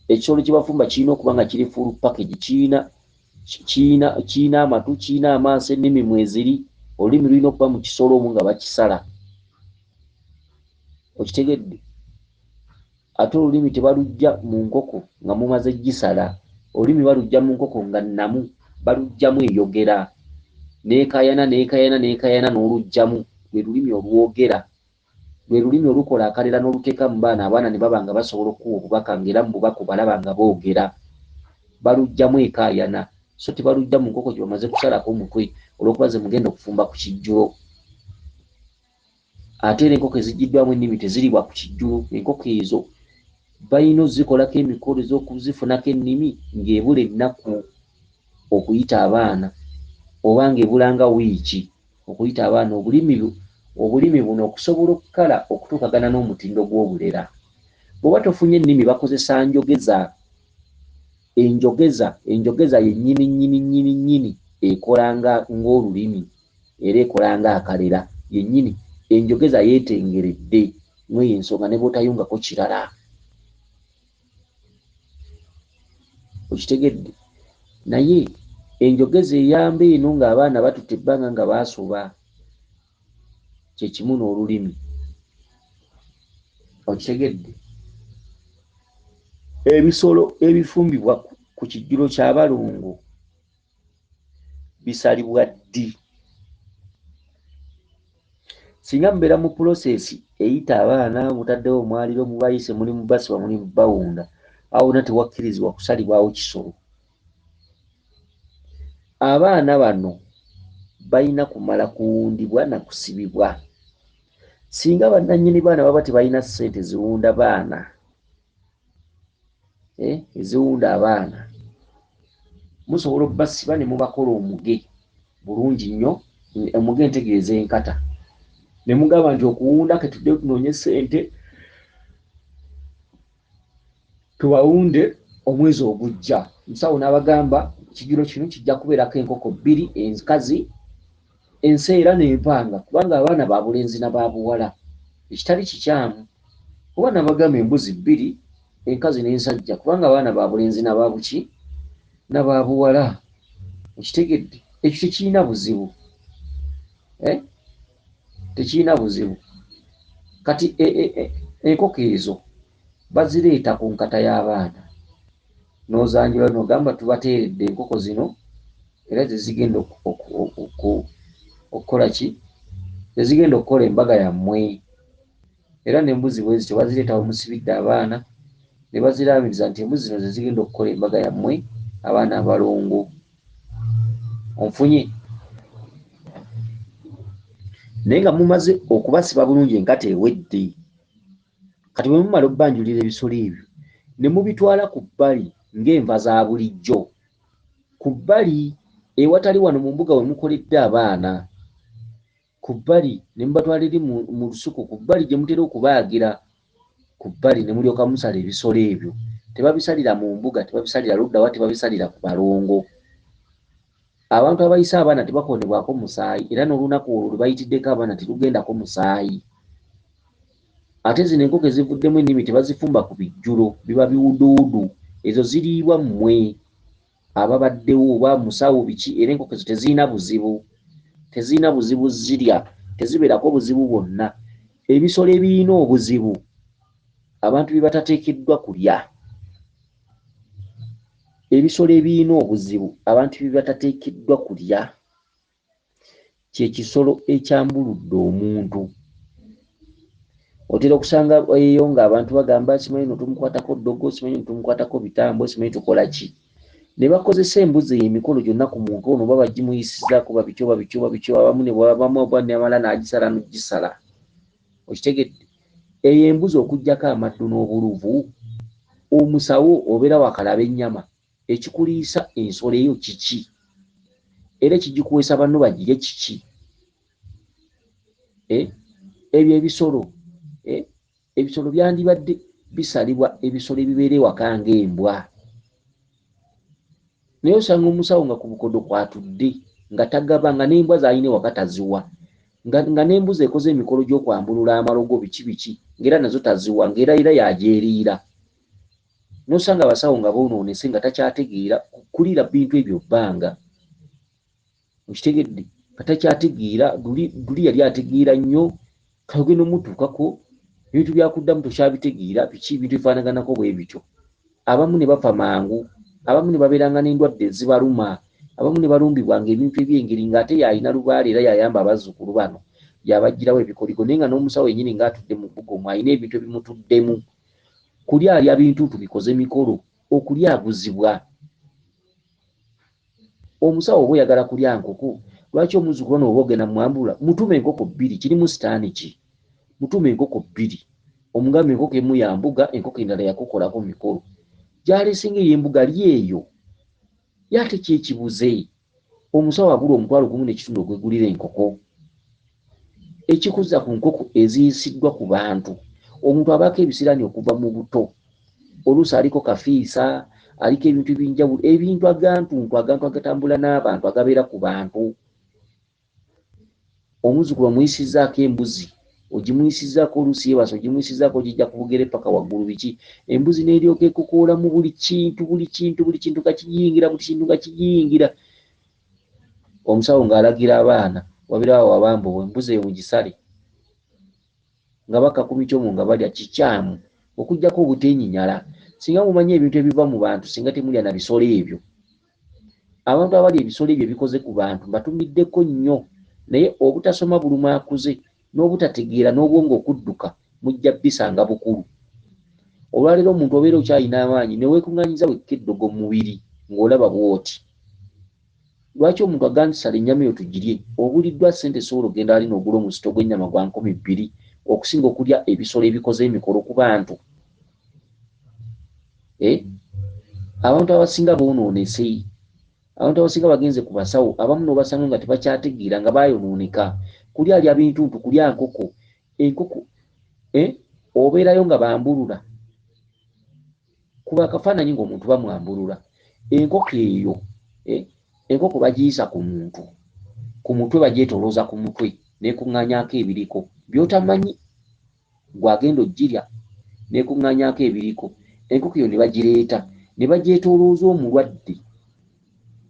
Ekisolo kye bafumba kirina okuba nga kiri full package, kirina amatu, kirina amaaso, ennimi mweziri, olulimi lulina okuba mu kisolo omwo nga bakisala. Okitegedde? Ate olulimi tebalujja mu nkoko nga mumaze gisala. Olulimi balujja mu nkoko nga nnamu, balujjamu eyogera neekayana n'olujjamu. Lwe lulimi olwogera, lwe lulimi olukola akalera n'oluteeka mu baana, abaana ne baba nga basobola okuwa obubaka ng'era mu bubaka balaba nga boogera. Balujjamu ekaayana, so tebalujja mu nkoko gye bamaze kusalako omutwe olw'okuba ze mugenda okufumba ku kijjulo. Ate era enkoko eziggiddwamu ennimi teziribwa ku kijjulo. Enkoko ezo balina ozikolako emikolo ez'okuzifunako ennimi ng'ebula ennaku okuyita abaana oba ng'ebulanga wiiki okuyita abaana obulimi buno okusobola okukala okutuukagana n'omutindo gw'obulera. Bw'oba tofunye ennimi bakozesa njogeza. Enjogeza yennyini ekola ng'olulimi era ekola ng'akalera yennyini. Enjogeza yeetengeredde mw'eyo ensonga ne bw'otayungako kirala. Okitegedde? Naye enjogeza eyamba eno ng'abaana batutte ebbanga nga baasoba kye kimu n'olulimi. Okitegedde? Ebisolo ebifumbibwa ku kijjulo ky'abalongo bisalibwa ddi? Singa mubeera mu pulosesi eyita abaana mutaddewo omwaliro mubayise muli mu basiba muli mu bawunda, awo wonna tewakkirizibwa kusalibwawo kisolo. Abaana bano balina kumala kuwundibwa na kusibibwa. Singa bannannyini baana baba tebalina ssente ziwunda baana, eziwunda abaana, musobola obbasiba ne mubakola omuge bulungi nnyo. Omuge ntegeeza enkata. Ne mugamba nti okuwunda ke tudde tunoonye ssente tubawunde omwezi ogujja. Musawo n'abagamba ekijjulo kino kijja kubeerako enkoko 2 enkazi, enseera n'empanga, kubanga abaana ba bulenzi na ba buwala ekitali kikyamu. Kuba n'abagamba embuzi 2 enkazi n'ensajja, kubanga abaana ba bulenzi na ba buki na ba buwala. Okitegedde? Ekyo tekirina buzibu. Tekirina buzibu. Kati enkoko ezo bazireeta ku nkata y'abaana n'ozanjula n'ogamba tubateeredde enkoko zino era zezigenda okukola ki? Zezigenda okukola embaga yammwe. Era n'embuzi bwe zityo bazireeta bamusibidde abaana ne baziraamiriza nti embuzi zino zezigenda okukola embaga yammwe abaana abalongo. Onfunye? Naye nga mumaze okubasiba bulungi enkata ewedde, kati bwe mumala obbanjulira ebisolo ebyo ne mubitwala ku bbali ng'enva za bulijjo, ku bbali ewatali wano mu mbuga we mukoledde abaana, ku bbali ne mubatwala eri mu lusuku, ku bbali gye mutera okubaagira, ku bbali ne mulyoka musala ebisolo ebyo. Tebabisalira mu mbuga, tebabisalira luddawa, tebabisalira ku balongo. Abantu abayisa abaana tebakonebwako musaayi era n'olunaku olwo lwe bayitiddeko abaana terugendako musaayi. Ate zino enkoko ezivuddemu ennimi tebazifumba ku bijjulo, biba biwuduwudu. Ezo ziriibwa mmwe ababaddewo oba musawo biki, era enkoko ezo tezirina buzibu. Tezirina buzibu zirya, tezibeerako buzibu bwonna. Ebisolo ebirina obuzibu abantu bye batateekeddwa kulya. ebisolo ebirina obuzibu abantu bye batateekeddwa kulya kyekisolo ekyambuludde omuntu. Otera okusanga eyo ng'abantu bagamba simanyi no tumukwatako ddogo, simanyi no tumukwatako bitambo, simanyi tukola ki. Ne bakozesa embuzi emikolo gyonna ku muntu ono oba bagimuyisizaako babityo abamu ne bwabamu oba namala n'agisala n'ogisala. Okitegedde? Eyo embuzi okuggyako amaddu n'obuluvu, omusawo obeera wakalaba ennyama, ekikuliisa ensolo eyo kiki? Era ekigikuweesa banno bagirye kiki? Ebyo ebisolo byandibadde bisalibwa ebisolo ebibeera ewaka ng'embwa. Naye osanga omusawo nga ku bukodo kwatudde nga tagaba, nga n'embwa z'alina ewaka taziwa, nga n'embuzi ekoze emikolo gy'okwambulula amalogo biki ng'era nazo taziwa, ng'era yagyeriira. N'osanga abasawo nga boonoonese nga takyategeera kuliira bintu ebyo bbanga. Okitegedde? Nga takyategeera, luli yali ategeera nnyo, kagenda omutuukako ebintu byakuddamu tokyabitegeera biki, ebintu bifaanaganako bwe bityo. Abamu ne bafa mangu, abamu ne babeeranga n'endwadde ezibaluma, abamu ne balumbibwa ng'ebintu eby'engeri ng'ate yalina lubaale era yayamba abazzukulu bano yabagirawo ebikoligo, naye nga n'omusawo yennyini ng'atudde mu bbugo omwo alina ebintu ebimutuddemu. Kuli alya bintu tubikoze mikolo, okulyaguzibwa. Omusawo oba oyagala kulya nkoko, lwaki omuzzukulu ono oba ogenda mwambula mutume enkoko 2, kirimu sitaani ki? Mutume enkoko 2, omugambe enkoko emu ya mbuga, enkoko endala yakukolako mikolo. Gyaleesenga ey'embuga lyeyo yate kyekibuze. Omusawo agula $1,500 ogwegulira enkoko. Ekikuza ku nkoko eziyisiddwa ku bantu, omuntu abaako ebisiraani okuva mu buto, oluusi aliko kafiisa, aliko ebintu ebyenjawulo, ebintu agantuntu agatambula n'abantu agabeera ku bantu. Omuzzukulu omuyisizzaako embuzi, ogimuyisizzaako oluusi yeebasa, ogimuyisizzaako ogijja ku bugere paka waggulu biki, embuzi n'eryoka ekukoola mu buli kintu nga kiyingira, buli kintu nga kiyingira. Omusawo ng'alagira abaana wabeerawo wabambowa embuzi eyo mugisale, nga bakakumi kyomo nga balya kikyamu okugjako obuteenyinyala. Singa mumanyi ebintu ebiva mu bantu singa temulya na bisolo ebyo. Abantu abali ebisolo ebyo ebikoze ku bantu mbatumiddeko nnyo, naye obutasoma buluma akuze n'obutategeera n'obwongo okudduka mujja bisanga bukulu. Olwaleero omuntu obeera okyalina amaanyi ne weekuŋŋaanyiza wekka eddogo mu mubiri ng'olaba bw'oti. Lwaki omuntu agamba sala ennyama eyo tugirye? Obuliddwa ssente sobola ogenda ali n'ogula omusito gw'ennyama gwa $2,000 okusinga okulya ebisolo ebikoze emikolo ku bantu. Abantu abasinga boonoonese, abantu abasinga bagenze ku basawo, abamu n'obasanga nga tebakyategeera nga baayonooneka. Kulya alya bintuntu, kulya nkoko. Enkoko obeerayo nga bambulula, kuba akafaananyi ng'omuntu bamwambulula. Enkoko eyo enkoko bagiyisa ku muntu, ku mutwe bagyetolooza ku mutwe n'ekuŋŋaanyaako ebiriko by'otamanyi, gwagenda ogirya n'ekuŋŋaanyaako ebiriko. Enkoko eyo ne bagireeta ne bagyetolooza omulwadde,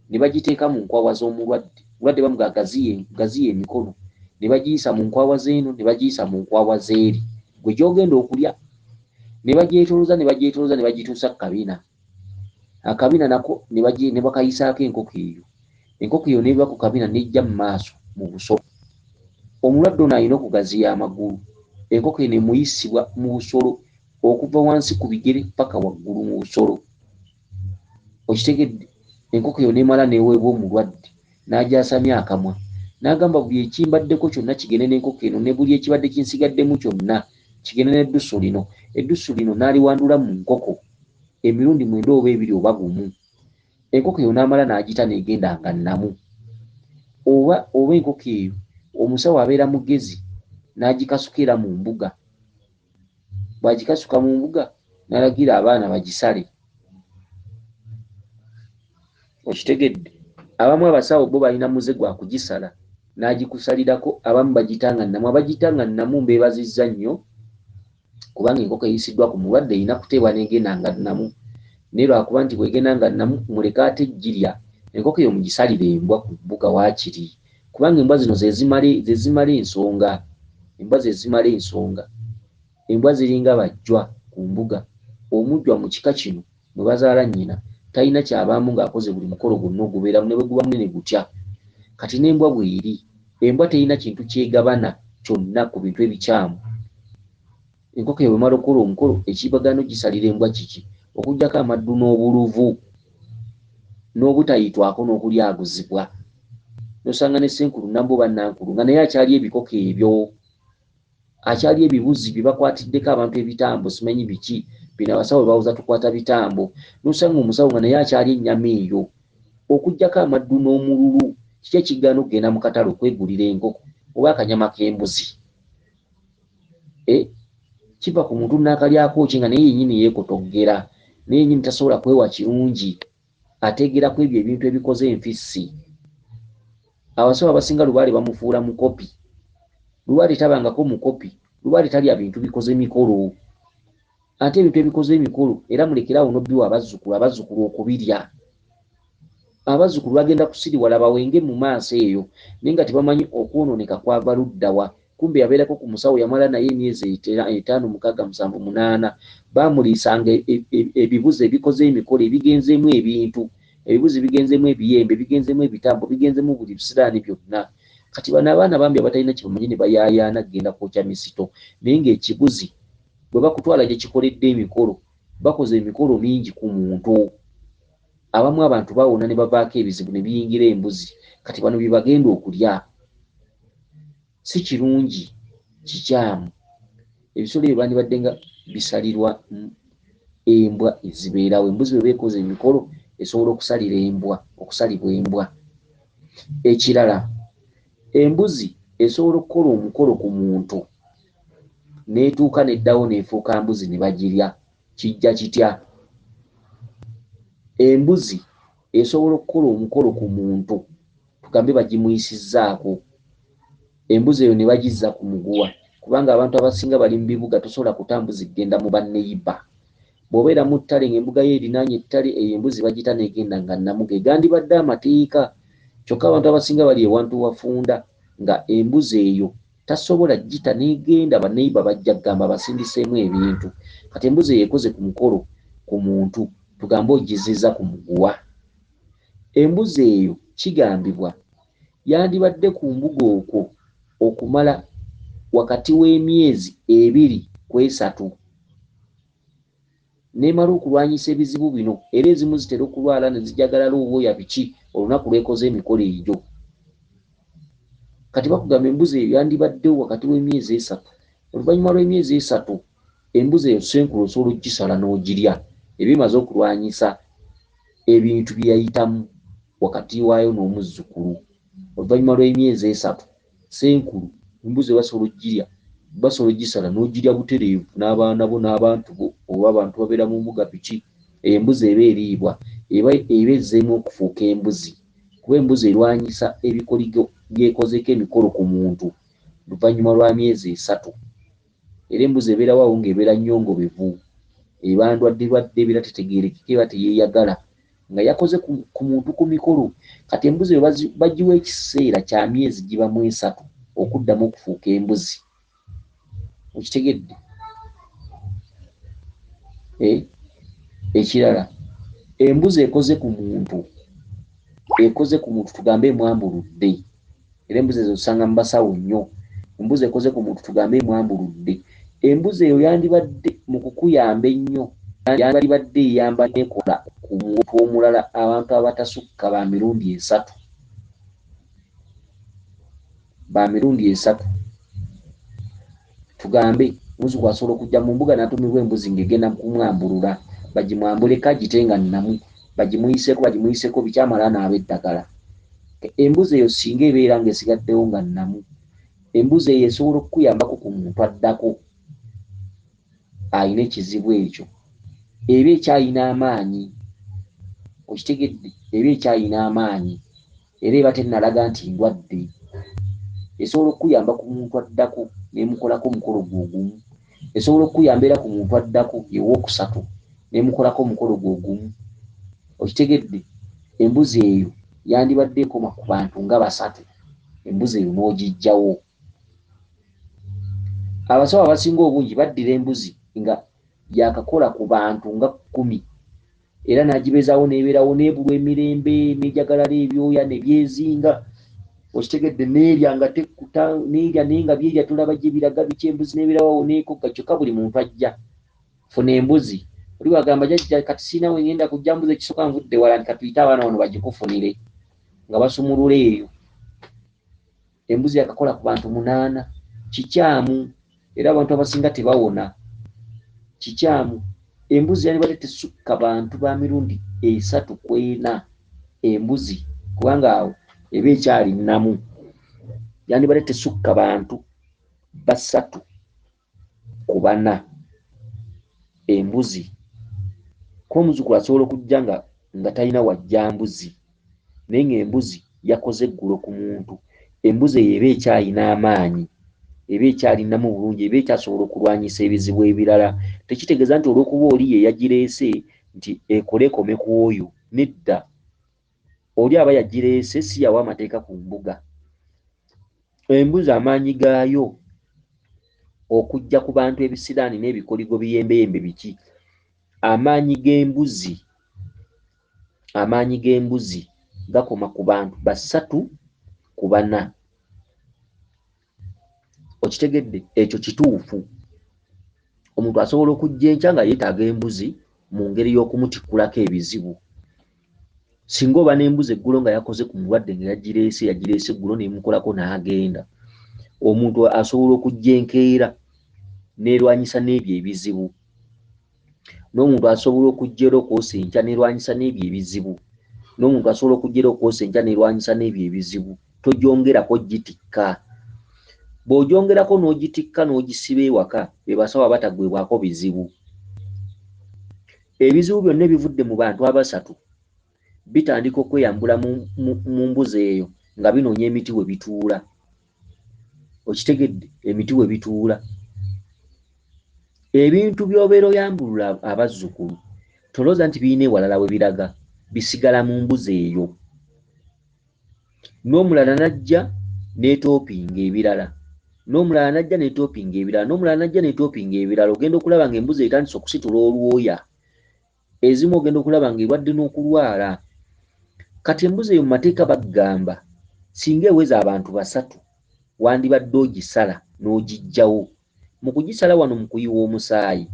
ne bagiteeka mu nkwawa z'omulwadde. Omulwadde bamugaa gaziye emikono, ne bagiyisa mu nkwawa z'eno ne bagiyisa mu nkwawa z'eri, gwe gy'ogenda okulya. Ne bagyetolooza ne bagituusa ku kabina. Akabina nako ne bakayisaako enkoko eyo. Enkoko eyo n'eba ku kabina n'ejja mu maaso mu busolo. Omulwadde ono alina okugaziya amagulu, enkoko eno emuyisibwa mu busolo okuva wansi ku bigere paka waggulu mu busolo. Okitegedde? Enkoko eyo n'emala n'eweebwa omulwadde n'agyasamya akamwa n'agamba buli ekimbaddeko kyonna kigende n'enkoko eno, ne buli ekibadde kinsigaddemu kyonna kigende n'eddusu lino. Eddusu lino n'aliwandula mu nkoko emirundi 9 oba 2 oba 1. Enkoko eyo n'amala n'agita n'egenda nga nnamu. Oba enkoko eyo omusawo abeera mugezi n'agikasukira mu mbuga. Bw'agikasuka mu mbuga n'alagira abaana bagisale. Okitegedde? Abamu abasawo bo balina muze gwa kugisala n'agikusalirako. Abamu bagitanga nnamu. Abagitanga nnamu mbeebazizza nnyo, kubanga enkoko eyisiddwa ku mulwadde erina kuteebwa n'egenda nga nnamu. Naye lwakuba nti bw'egenda nga nnamu muleke ate girya, enkoko eyo mugisalire embwa ku mbuga waakiri, kubanga embwa zino ze zimala ensonga. Embwa ze zimala ensonga. Embwa ziringa bajjwa ku mbuga. Omujjwa mu kika kino mwe bazaala nnyina talina kyabaamu ng'akoze buli mukolo gwonna ogubeeramu ne bwe guba munene gutya. Kati n'embwa bw'eri, embwa terina kintu kyegabana kyonna ku bintu ebikyamu. Enkoko eyo bw'emala okukola omukolo ekiibagano gisalira embwa kiki? Okuggyako amaddu n'obuluvu n'obutayitwako n'okulyaguzibwa. Nosanga ne Ssenkulu Nambwa oba Nankulu nga naye akyali ebikoko ebyo, akyali ebibuzi bye bakwatiddeko abantu ebitambo, simanyi biki bino abasawo bawuza tukwata bitambo. Nosanga omusawo nga naye akyali ennyama eyo. Okuggyako amaddu n'omululu, kiki ekigaana okugenda mu katale okwegulira enkoko oba akanyama k'embuzi? Kiva ku muntu n'akalyako ki nga naye yennyini yeekotoggera, naye yennyini tasobola kwewa kirungi, ateegeraku ebyo ebintu ebikoze enfissi. Abasawo abasinga Lubaale bamufuula mukopi. Lubaale tabangako mukopi, Lubaale talya bintu bikoze mikolo. Ate ebintu ebikoze emikolo era mulekeraawo n'obbiwa abazzukulu okubirya. Abazzukulu bagenda kusiriwala bawenge mu maaso eyo naye nga tebamanyi okwonooneka kwava luddawa. Kumbe yabeerako ku musawo yamala naye emyezi 5, 6, 7, 8 baamuliisanga ebibuzi ebikoze emikolo ebigenzeemu ebintu. Ebibuzi bigenzeemu ebiyembe, bigenzeemu ebitambo, bigenzeemu buli bisiraani byonna. Kati bano abaana bambi abatalina kibamanyi ne bayaayaana kugenda kwokya misito, naye ng'ekibuzi bwe bakutwala gye kikoledde emikolo, bakoze emikolo mingi ku muntu. Abamu abantu bawona ne bavaako ebizibu ne biyingira embuzi. Kati bano bye bagenda okulya. Si kirungi, kikyamu. Ebisolo ebyo bandibadde nga bisalirwa embwa ezibeerawo. Embuzi bwe beekoze emikolo esobola okusalibwa embwa. Ekirala, embuzi esobola okukola omukolo ku muntu n'etuuka n'eddawo n'efuuka mbuzi ne bagirya. Kijja kitya? Embuzi esobola okukola omukolo ku muntu, tugambe bagimuyisizzaako, embuzi eyo ne bagizza ku muguwa, kubanga abantu abasinga bali mu bibuga tosobola kutambuza genda mu banneyiba. Bw'obeera mu ttale ng'embuga ye erinaanye ettale, eyo embuzi bagita n'egenda nga nnamuge. Gandibadde amateeka, kyokka abantu abasinga bali ewantu wafunda nga embuzi eyo tasobola gita n'egenda banneyiba bajja kugamba basindiseemu ebintu. Kati embuzi eyo ekoze ku mukolo ku muntu, tugambe ogizizza ku muguwa. Embuzi eyo kigambibwa yandibadde ku mbuga okwo okumala wakati w'emyezi 2 ku 3 n'emala okulwanyisa ebizibu bino, era ezimu zitera okulwala ne zijagalala obwoya biki olunaku lw'ekoze emikolo egyo. Kati bakugamba embuzi eyo yandibaddewo wakati w'emyezi 3. Oluvannyuma lw'emyezi 3 embuzi eyo Ssenkulu osobola ogisala n'ogirya ebimaze okulwanyisa ebintu bye yayitamu wakati waayo n'omuzzukulu. Oluvannyuma lw'emyezi 3 Ssenkulu embuzi basobola ogirya, basobola ogisala n'ogirya butereevu n'abaana bo n'abantu bo oba abantu babeera mu mbuga biki. Embuzi eba eriibwa, eba ezzeemu okufuuka embuzi, kuba embuzi erwanyisa ebikoligo by'ekozeko emikolo ku muntu oluvannyuma lwa myezi 3. Era embuzi ebeerawo awo ng'ebeera nnyongobevu, eba ndwadde ebeera tetegeerekeka, eba teyeeyagala nga yakoze ku muntu ku mikolo. Kati embuzi eyo bagiwa ekiseera kya myezi gibamu 3 okuddamu okufuuka embuzi. Okitegedde? Ekirala, embuzi ekoze ku muntu tugambe emwambuludde, era embuzi ezo osanga mu basawo nnyo. Embuzi ekoze ku muntu tugambe emwambuludde. Embuzi eyo yandibadde mu kukuyamba ennyo, yandibadde eyamba nekola ku muntu omulala abantu abatasukka ba mirundi 3. Tugambe muzzukulu asobola okujja mu mbuga n'atumibwa embuzi ng'egenda kumwambulula, bagimwambule kagitenga nnamu, bagimuyiseeko bikyamala n'aba eddagala. Embuzi eyo singa ebeera ng'esigaddewo nga nnamu, embuzi eyo esobola okukuyambako ku muntu addako ayina ekizibu ekyo, eba ekyayina amaanyi. Okitegedde? Eba ekyayina amaanyi era eba tennalaga nti ndwadde. Esobola okukuyamba ku muntu addako n'emukolako omukolo gwogumu. Esobola okukuyamba era ku muntu addako owookusatu n'emukolako omukolo gwogumu. Okitegedde? Embuzi eyo yandibadde ekoma ku bantu nga 3, embuzi eyo n'ogiggyawo. Abasawo abasinga obungi baddira embuzi nga yakakola ku bantu nga 10 era n'agibezaawo n'ebeerawo n'ebulwa emirembe n'ejagala ebyoya ne byezinga okitegedde n'erya nga tekkuta n'erya naye nga byerya tulaba gye biraga biki embuzi n'ebeerawo n'ekogga kyokka buli muntu ajja funa embuzi oli wagamba jajja kati siina we ngenda kujja mbuzi ekisooka nvudde wala nti katuyite abaana bano bagikufunire nga basumulula eyo embuzi yakakola ku bantu 8 kikyamu era abantu abasinga tebawona kikyamu embuzi yandibadde tesukka bantu ba mirundi 3 ku 4 embuzi kubanga awo eba ekyali nnamu yandibadde tesukka bantu 3 ku 4 embuzi ko omuzukulu asobola okujja nga talina wajja mbuzi naye ng'embuzi yakoze eggulo ku muntu embuzi eyo eba ekyalina amaanyi eba ekyalinamu bulungi eba ekyasobola okulwanyisa ebizibu ebirala tekitegeeza nti olw'okuba oli ye yagireese nti ekole ekome ku oyo nedda oli aba yagireese si yawa amateeka ku mbuga embuzi amaanyi gaayo okujja ku bantu ebisiraani n'ebikoligo biyembeyembe biki amaanyi g'embuzi gakoma ku bantu 3 ku 4 okitegedde ekyo kituufu omuntu asobola okujja enkya nga yeetaaga embuzi mu ngeri y'okumutikulako ebizibu singa oba n'embuzi eggulo nga yakoze ku mulwadde nga yagireese eggulo nemukolako n'agenda omuntu asobola okujja enkeera n'erwanyisa n'ebyo ebizibu n'omuntu asobola okujja era okwosa enkya n'erwanyisa n'ebyo ebizibu n'omuntu asobola okujja era okwosa enkya n'erwanyisa n'ebyo ebizibu togyongerako gitikka bw'ogyongerako n'ogitikka n'ogisiba ewaka be basawo batagwebwako bizibu ebizibu byonna ebivudde mu bantu 3 bitandika okweyambula mu mbuzi eyo nga binoonya emiti we bituula okitegedde emiti we bituula ebintu by'obeera oyambulula abazzukulu tolooza nti birina ewalala we biraga bisigala mu mbuzi eyo n'omulala najja n'etoopinga ebirala n'omulala najja n'etoopinga ebirala n'omulala najja n'etoopinga ebirala ogenda okulaba ng'embuzi etandise okusitula olwoya ezimu ogenda okulaba ng'erwadde n'okulwala kati embuzi eyo mu mateeka bagamba singa eweza abantu 3 wandibadde ogisala n'ogiggyawo mu kugisala wano mu kuyiwa omusaayi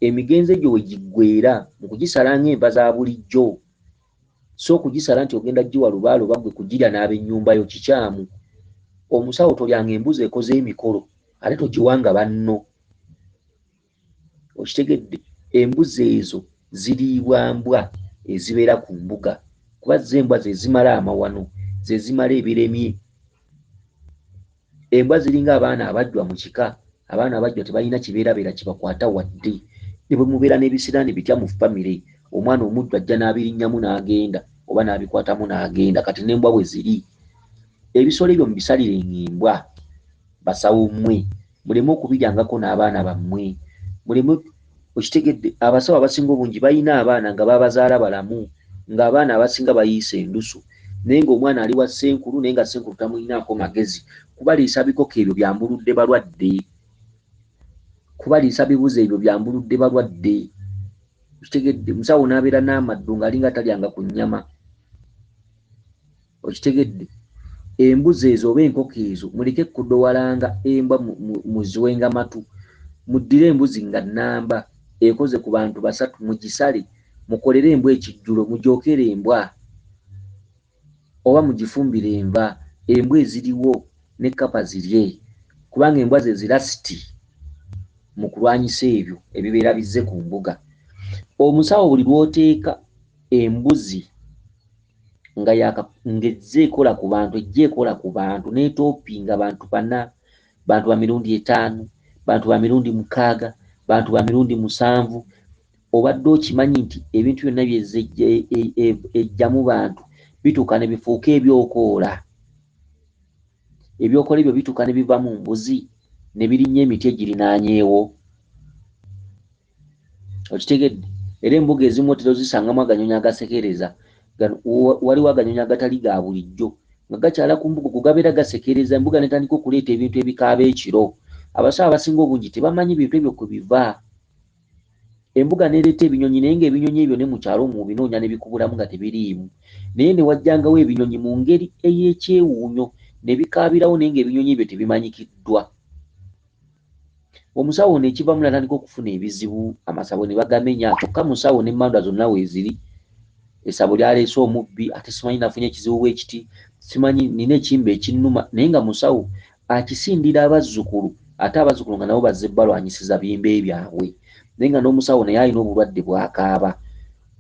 emigenzo egyo we giggweera mu kugisala ng'enva za bulijjo so okugisala nti ogenda giwa lubaalo bagwe kugirya n'ab'ennyumba yo kikyamu omusawo tolyanga embuzi ekoze emikolo ate togiwanga banno okitegedde embuzi ezo ziriibwa mbwa ezibeera ku mbuga kuba z'embwa ze zimala amawano ze zimala ebiremye embwa ziringa abaana abajjwa mu kika abaana abajjwa tebalina kibeerabeera kibakwata wadde ne bwe mubeera n'ebisiraani bitya mu famire omwana omujjwa ajja n'abirinnyamu n'agenda oba n'abikwatamu n'agenda kati n'embwa bwe ziri ebisolo ebyo mubisalirenga embwa basawo mmwe muleme okubiryangako n'abaana bammwe muleme okitegedde abasawo abasinga obungi balina abaana nga babazaala balamu ng'abaana abasinga bayiisa endusu naye ng'omwana ali wa ssenkulu naye nga ssenkulu tamulinaako magezi kubaliisa bikoko ebyo byambuludde balwadde kubaliisa bibuzo ebyo byambuludde balwadde okitegedde musawo n'abeera n'amaddu ng'alinga talyanga ku nnyama okitegedde embuzi ezo oba enkoko ezo muleke kudowalanga embwa muziwenga matu muddire embuzi nga nnamba ekoze ku bantu 3 mugisale mukolere embwa ekijjulo mugyokere embwa oba mugifumbire enva embwa eziriwo ne kapa zirye kubanga embwa ze zirasiti mu kulwanyisa ebyo ebibeera bizze ku mbuga omusawo buli lw'oteeka embuzi nga ezze ekola ku bantu ejja ekola ku bantu n'etoopinga bantu 4 bantu ba mirundi 5 bantu ba mirundi 6 bantu ba mirundi 7 obadde okimanyi nti ebintu byonna byezze ejjamu bantu bituuka ne bifuuka ebyokoola ebyokola ebyo bituuka ne biva mu mbuzi ne birinnya emiti egirinaanyeewo okitegedde era embuga ezimu otera ozisangamu aganyonyi agasekereza waliwo aganyonyi agatali ga bulijjo nga gakyala ku mbuga kugabeera gasekereza embuga netandika okuleeta ebintu ebikaaba ekiro abasawo abasinga obungi tebamanyi bintu ebyo kwe biva embuga nereeta ebinyonyi naye ng'ebinyonyi ebyo ne mu kyalo mu binoonya ne bikubulamu nga tebiriimu, naye ne wajjangawo ebinyonyi mu ngeri ey'ekyewuunyo ne bikaabirawo naye ng'ebinyonyi ebyo tebimanyikiddwa. Omusawo ono ekivamu n'atandika okufuna ebizibu, amasabo ne bagamenya, kyokka musawo n'emmandwa zonna weeziri. Essabo lyaleese omubbi, ate simanyi nafunye ekizibu bwe kiti, simanyi nina ekimba ekinnuma, naye nga musawo akisindira abazzukulu, ate abazzukulu nga nabo bazze balwanyisiza bimbe byabwe, naye nga n'omusawo naye alina obulwadde bw'akaaba.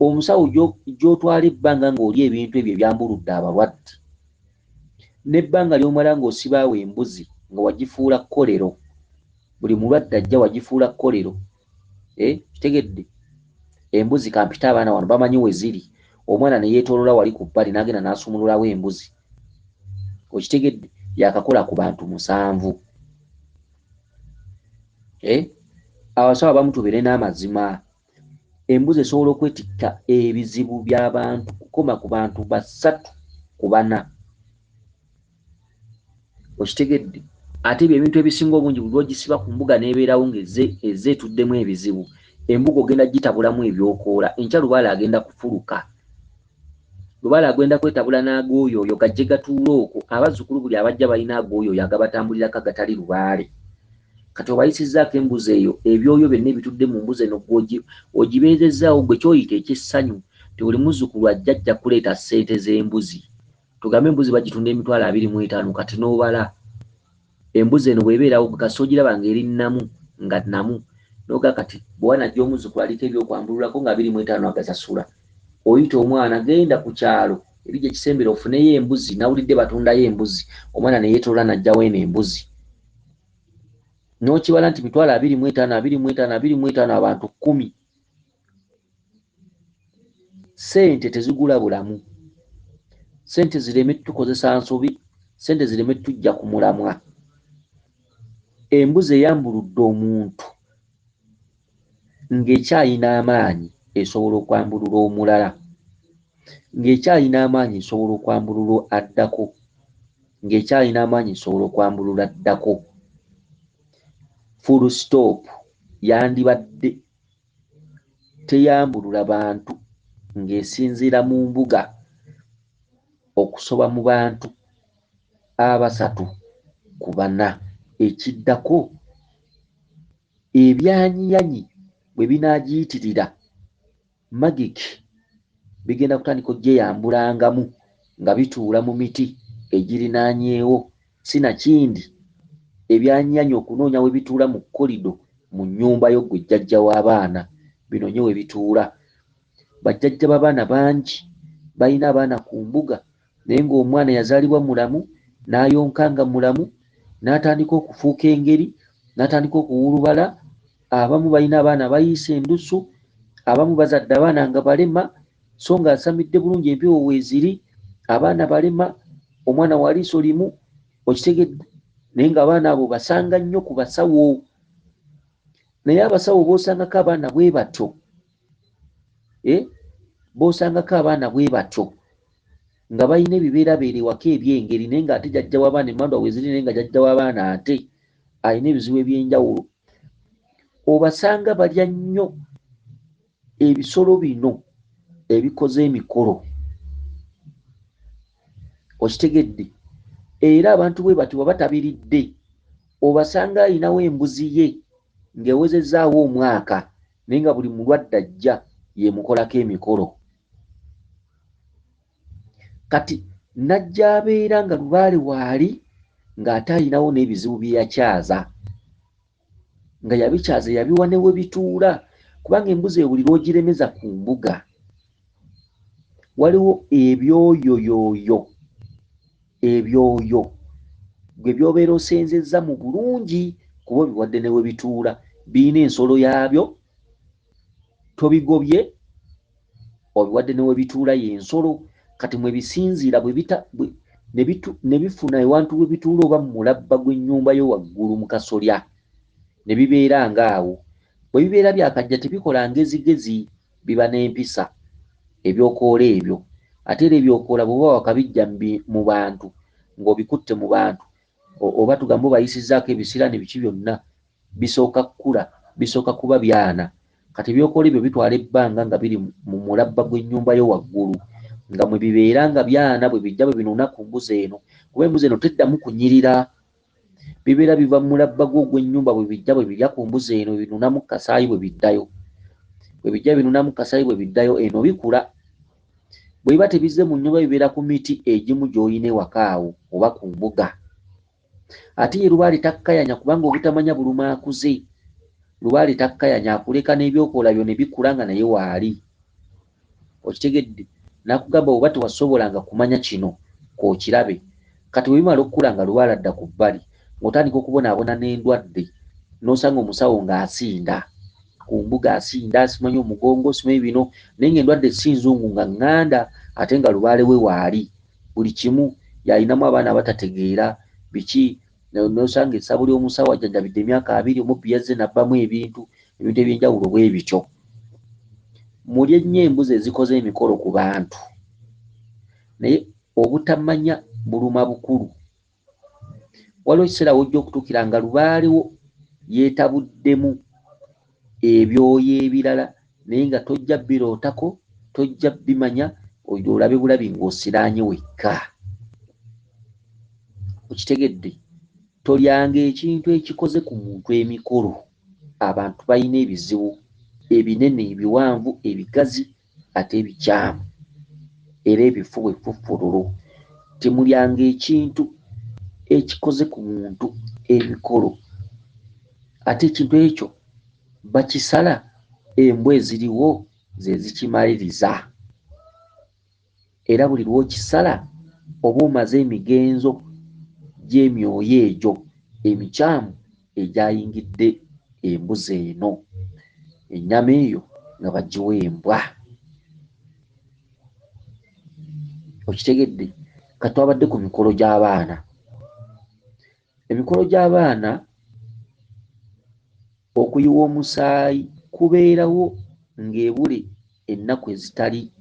Omusawo gy'otwala ebbanga ng'oli ebintu ebyo ebyambuludde abalwadde, n'ebbanga ly'omala ng'osibaawo embuzi nga wagifuula kkolero, buli mulwadde ajja wagifuula kkolero. Kitegedde? Embuzi kampita abaana wano bamanyi we ziri, omwana ne yeetoolola wali ku bbali n'agenda n'asumululawo embuzi. Okitegedde? Yakakola ku bantu 7. Abasawo abamu tubeere n'amazima. Embuzi esobola okwetikka ebizibu by'abantu kukoma ku bantu 3 ku 4. Okitegedde? Ate ebyo ebintu ebisinga obungi buli lw'ogisiba ku mbuga n'ebeerawo ng'ezze etuddemu ebizibu, embuga ogenda gitabulamu ebyokoola, enkya Lubaale agenda kufuluka. Lubaale agenda kwetabula n'agooyo oyo gajje gatuula okwo, abazzukulu buli abajja balina agooyo oyo agabatambulirako agatali Lubaale. Kati obayisizzaako embuzi eyo, ebyoyo byonna ebitudde mu mbuzi eno ogibeezezzaawo gwe kyoyita ekyessanyu, ti buli muzzukulu ajja kuleeta ssente z'embuzi. Tugambe embuzi bagitunda $25,000, kati n'obala embuzi eno bw'ebeerawo kasi ogiraba ng'eri nnamu nga nnamu, noga kati bw'wanajja omuzzukulu aliko ebyokwambululako nga $25 agasasula, oyita omwana genda ku kyalo eri gye kisembera ofuneyo embuzi, nawulidde batundayo embuzi, omwana ne yeetolola n'ajjawo eno embuzi. N'okibala nti $25 abantu 10. Ssente tezigula bulamu, ssente zireme tukozesa nsobi, ssente zireme tujja ku mulamwa. Embuzi eyambuludde omuntu ng'ekyayina amaanyi esobola okwambulula omulala, ng'ekyayina amaanyi esobola okwambulula addako, ng'ekyayina amaanyi esobola okwambulula addako. Full stop. Yandibadde teyambulula bantu ng'esinziira mu mbuga okusoba mu bantu 3 ku 4. Ekiddako ebyanyiyanyi bwe binaagiyitirira Magic bigenda kutandika ogyeyambulangamu nga bituula mu miti egirinaanyeewo. Sinakindi ebyanyiyanyi okunoonya we bituula mu kolido mu nnyumba yo gwe jjajja w'abaana, binoonye we bituula. Bajjajja b'abaana bangi balina abaana ku mbuga, naye ng'omwana yazaalibwa mulamu n'ayonkanga mulamu n'atandika okufuuka engeri, n'atandika okuwulubala. Abamu balina abaana bayiise endusu, abamu bazadde abaana nga balema so nga asamidde bulungi empewo weeziri, abaana balema, omwana wa liiso limu. Okitegedde? Naye ng'abaana abo basanga nnyo ku basawo, naye abasawo b'osangako abaana bwe batyo, b'osangako abaana bwe batyo nga balina ebibeerabeera ewaka eby'engeri, naye ng'ate jjajja w'abaana emmandwa weeziri, naye nga jjajja w'abaana ate alina ebizibu eby'enjawulo. Obasanga balya nnyo ebisolo bino ebikoze emikolo. Okitegedde? Era abantu bwe batyo baba tabiridde, obasanga alinawo embuzi ye ng'ewezezzaawo omwaka, naye nga buli mulwadde ajja yemukolako emikolo. Kati najja abeera nga Lubaale waali ng'ate alinawo n'ebizibu bye yakyaza, nga yabikyaza yabiwa ne we bituula, kubanga embuzi eyo buli lw'ogiremeza ku mbuga waliwo ebyoyo gwe by'obeera osenzezza mu bulungi kuba obiwadde ne we bituula, birina ensolo yaabyo, tobigobye, obiwadde ne we bituula y'ensolo. Kati mwe bisinziira ne bifuna ewantu we bituula oba mu mulabba gw'ennyumba yo waggulu mu kasolya, ne bibeera ng'awo. Bwe bibeera byakajja tebikola ngezigezi, biba n'empisa ebyokoola ebyo. Ate era ebyokoola bw'oba wakabijja mu bantu ng'obikutte mu bantu oba tugambe obayisizzaako ebisira ne biki byonna, bisooka kukula, bisooka kuba byana. kati byokola ebyo bitwala ebbanga nga biri mu mulabba gw'ennyumba yo waggulu nga mwe bibeera nga byana bwe bijja bwe binona ku mbuzi eno, kuba embuzi eno teddamu kunyirira, bibeera biva mu mulabba gw'ennyumba bwe bijja bwe birya ku mbuzi eno bwe binunamu kasaayi bwe biddayo, bwe bijja binunamu kasaayi bwe biddayo, eno bikula. Bwe biba tebizze mu nnyumba bibeera ku miti egimu gy'olina ewaka awo oba ku mbuga. Ate ye lubaale takkayanya kubanga obutamanya buluma akuze. Lubaale takkayanya akuleka n'ebyokola byo ne bikula nga naye waali. Okitegedde? Nakugamba oba tewasobolanga kumanya kino kookirabe. Kati bwe bimala okukula nga lubaale adda ku bbali, ng'otandika okubonaabona n'endwadde, n'osanga omusawo ng'asinda ku mbuga, asinda, simanyi omugongo, simanyi bino, naye ng'endwadde si nzungu nga ŋŋanda, ate nga lubaale we waali. Buli kimu yalinamu abaana abatategeera biki, n'osanga essabo ly'omusawo ajjanjabidde emyaka 2, omubbi yazze n'abbamu ebintu ebyenjawulo bwe bityo. Muli ennyo embuzi ezikoze emikolo ku bantu, naye obutamanya buluma bukulu. Waliwo ekiseera wojja okutuukira nga lubaale wo yeetabuddemu ebyoya ebirala naye nga tojja birootako, tojja bimanya, olabe bulabi ng'osiraanye wekka. Okitegedde? Tolyanga ekintu ekikoze ku muntu emikolo. Abantu balina ebizibu ebinene, ebiwanvu, ebigazi ate ebikyamu era ebifu bweffufululu. Temulyanga ekintu ekikoze ku muntu emikolo. Ate ekintu ekyo bakisala, embwa eziriwo ze zikimaliriza. Era buli lw'okisala oba omaze emigenzo gy'emyoyo egyo emikyamu egyayingidde embuzi eno, ennyama eyo nga bagiwa embwa. Okitegedde? Kati twabadde ku mikolo gy'abaana. Emikolo gy'abaana okuyiwa omusaayi kubeerawo ng'ebule ennaku ezitali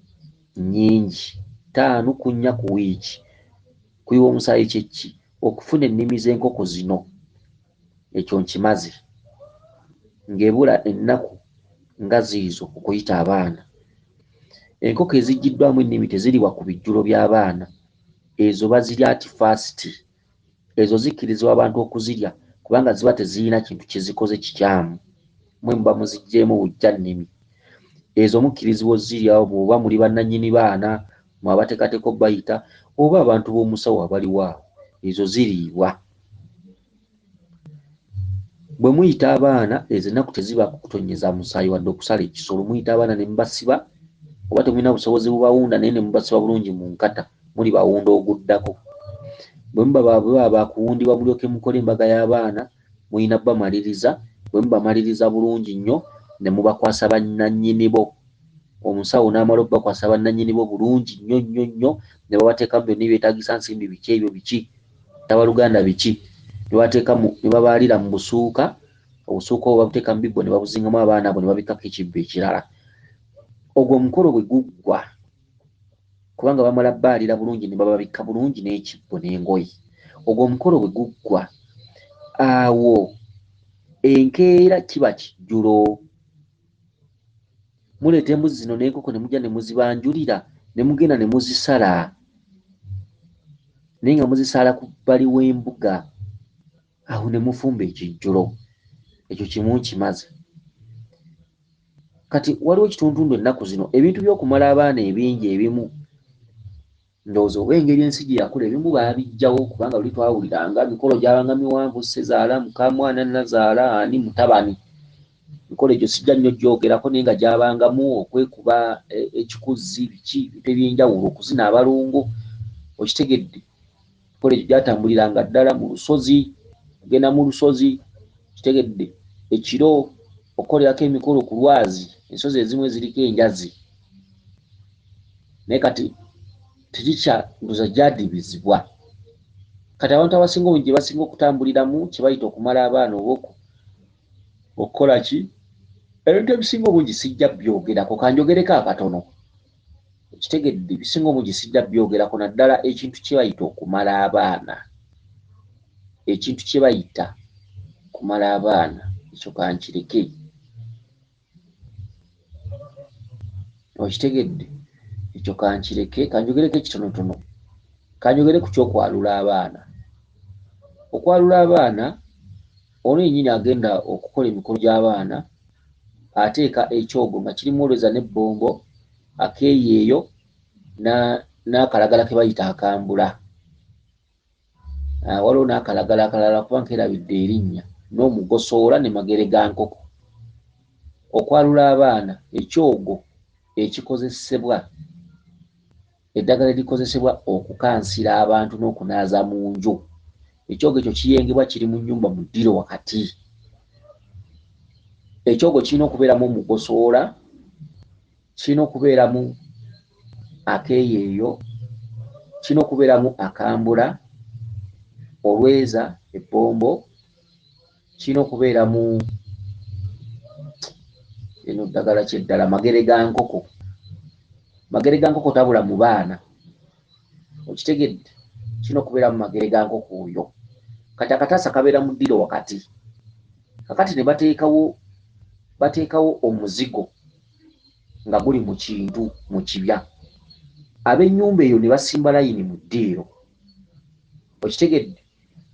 nnyingi, 5 ku 4 ku wiiki. Kuyiwa omusaayi kye ki? Okufuna ennimi z'enkoko zino, ekyo nkimaze, ng'ebula ennaku nga ziizo okuyita abaana. Enkoko eziggiddwamu ennimi teziriwa ku bijjulo by'abaana, ezo bazirya anti-fasiti. Ezo zikkirizibwa abantu okuzirya kubanga ziba tezirina kintu kizikoze kikyamu. Mwe muba muziggyeemu bujja nnimi. Ezo mukkirizibwa ozzirya bw'oba muli bannannyini baana, mwabateekateeka bayita, oba abantu b'omusawo abaliwo awo, ezo ziriibwa. Bwe muyita abaana, ezo ennaku tezibaako kutonnyeza musaayi wadde okusala ekisolo. Muyita abaana ne mubasiba, oba temulina busobozi bubawunda naye ne mubasiba bulungi mu nkata, muli bawunda oguddako. Bwe muba baakuwundibwa mulyoke mukole embaga y'abaana, mulina bamaliriza. Bwe mubamaliriza bulungi nnyo ne mubakwasa bannannyini bo. Omusawo n'amala obbakwasa bannannyini bo bulungi nnyo nnyo nnyo, ne babateekamu byonna ebyetaagisa nsimbi biki ebyo biki, tabaluganda biki, ne babaalira mu busuuka. Obusuuka obwo babuteeka mu bibbo ne babuzingamu abaana abo ne babikkako ekibbo ekirala. Ogwo omukolo bwe guggwa, kubanga bamala bbaalira bulungi ne bababikka bulungi n'ekibbo n'engoye. Ogwo omukolo bwe guggwa, awo enkeera kiba kijjulo. Muleeta embuzi zino n'enkoko ne mujja ne muzibanjulira, ne mugenda ne muzisala, naye nga muzisala ku bbali w'embuga. Awo ne mufumba ekijjulo. Ekyo kimu nkimaze. Kati waliwo ekituntundu ennaku zino ebintu by'okumala abaana ebingi ebimu ndowooza oba engeri ensi gye yakula ebimu baabiggyawo, kubanga luli twawuliranga mikolo gyabanga miwanvu, Ssezaala, Mukamwana, Nazaala, ani mutabani. Mikolo egyo sijja nnyo gyogerako naye nga gyabangamu okwekuba ekikuzi biki ebintu eby'enjawulo, okuzina abalongo. Okitegedde? Mikolo egyo gyatambuliranga ddala mu lusozi, ogenda mu lusozi, kitegedde, ekiro okukolerako emikolo ku lwazi, ensozi ezimu eziriko enjazi. Naye kati tekikyanduza gyadibizibwa. Kati abantu abasinga obungi gye basinga okutambuliramu kye bayita okumala abaana oba okukola ki, ebintu ebisinga obungi sijja byogerako, kanjogereko akatono. Kitegedde, ebisinga obungi sijja byogerako, naddala ekintu kye bayita okumala abaana. Ekintu kye bayita okumala abaana, ekyo kankireke. okitegedde ekyo kankireke kanjogereko ekitonotono kanjogere ku kyokwalula abaana okwalula abaana ono yennyini agenda okukola emikolo gy'abaana ateeka ekyogo nga kirimu olweza n'ebbombo akeeyeeyo n'akalagala ke bayita akambula waliwo n'akalagala akalala kuba nkerabidde erinnya n'omugosoola ne magere ga nkoko okwalula abaana ekyogo ekikozesebwa eddagala erikozesebwa okukansira abantu n'okunaaza mu nju ekyogo ekyo kiyengebwa kiri mu nnyumba mu ddiro wakati ekyogo kirina okubeeramu omugosoola kirina okubeeramu akeeyeeyo kirina okubeeramu akambula olweza ebbombo kirina okubeeramu eno ddagala kyeddala magere ga nkoko tabula mu baana okitegedde kirina okubeeramu magere ga nkoko oyo kati akataasa kabeera mu ddiro wakati kakati ne bateekawo omuzigo nga guli mu kintu mu kibya ab'ennyumba eyo ne basimba layini mu ddiiro okitegedde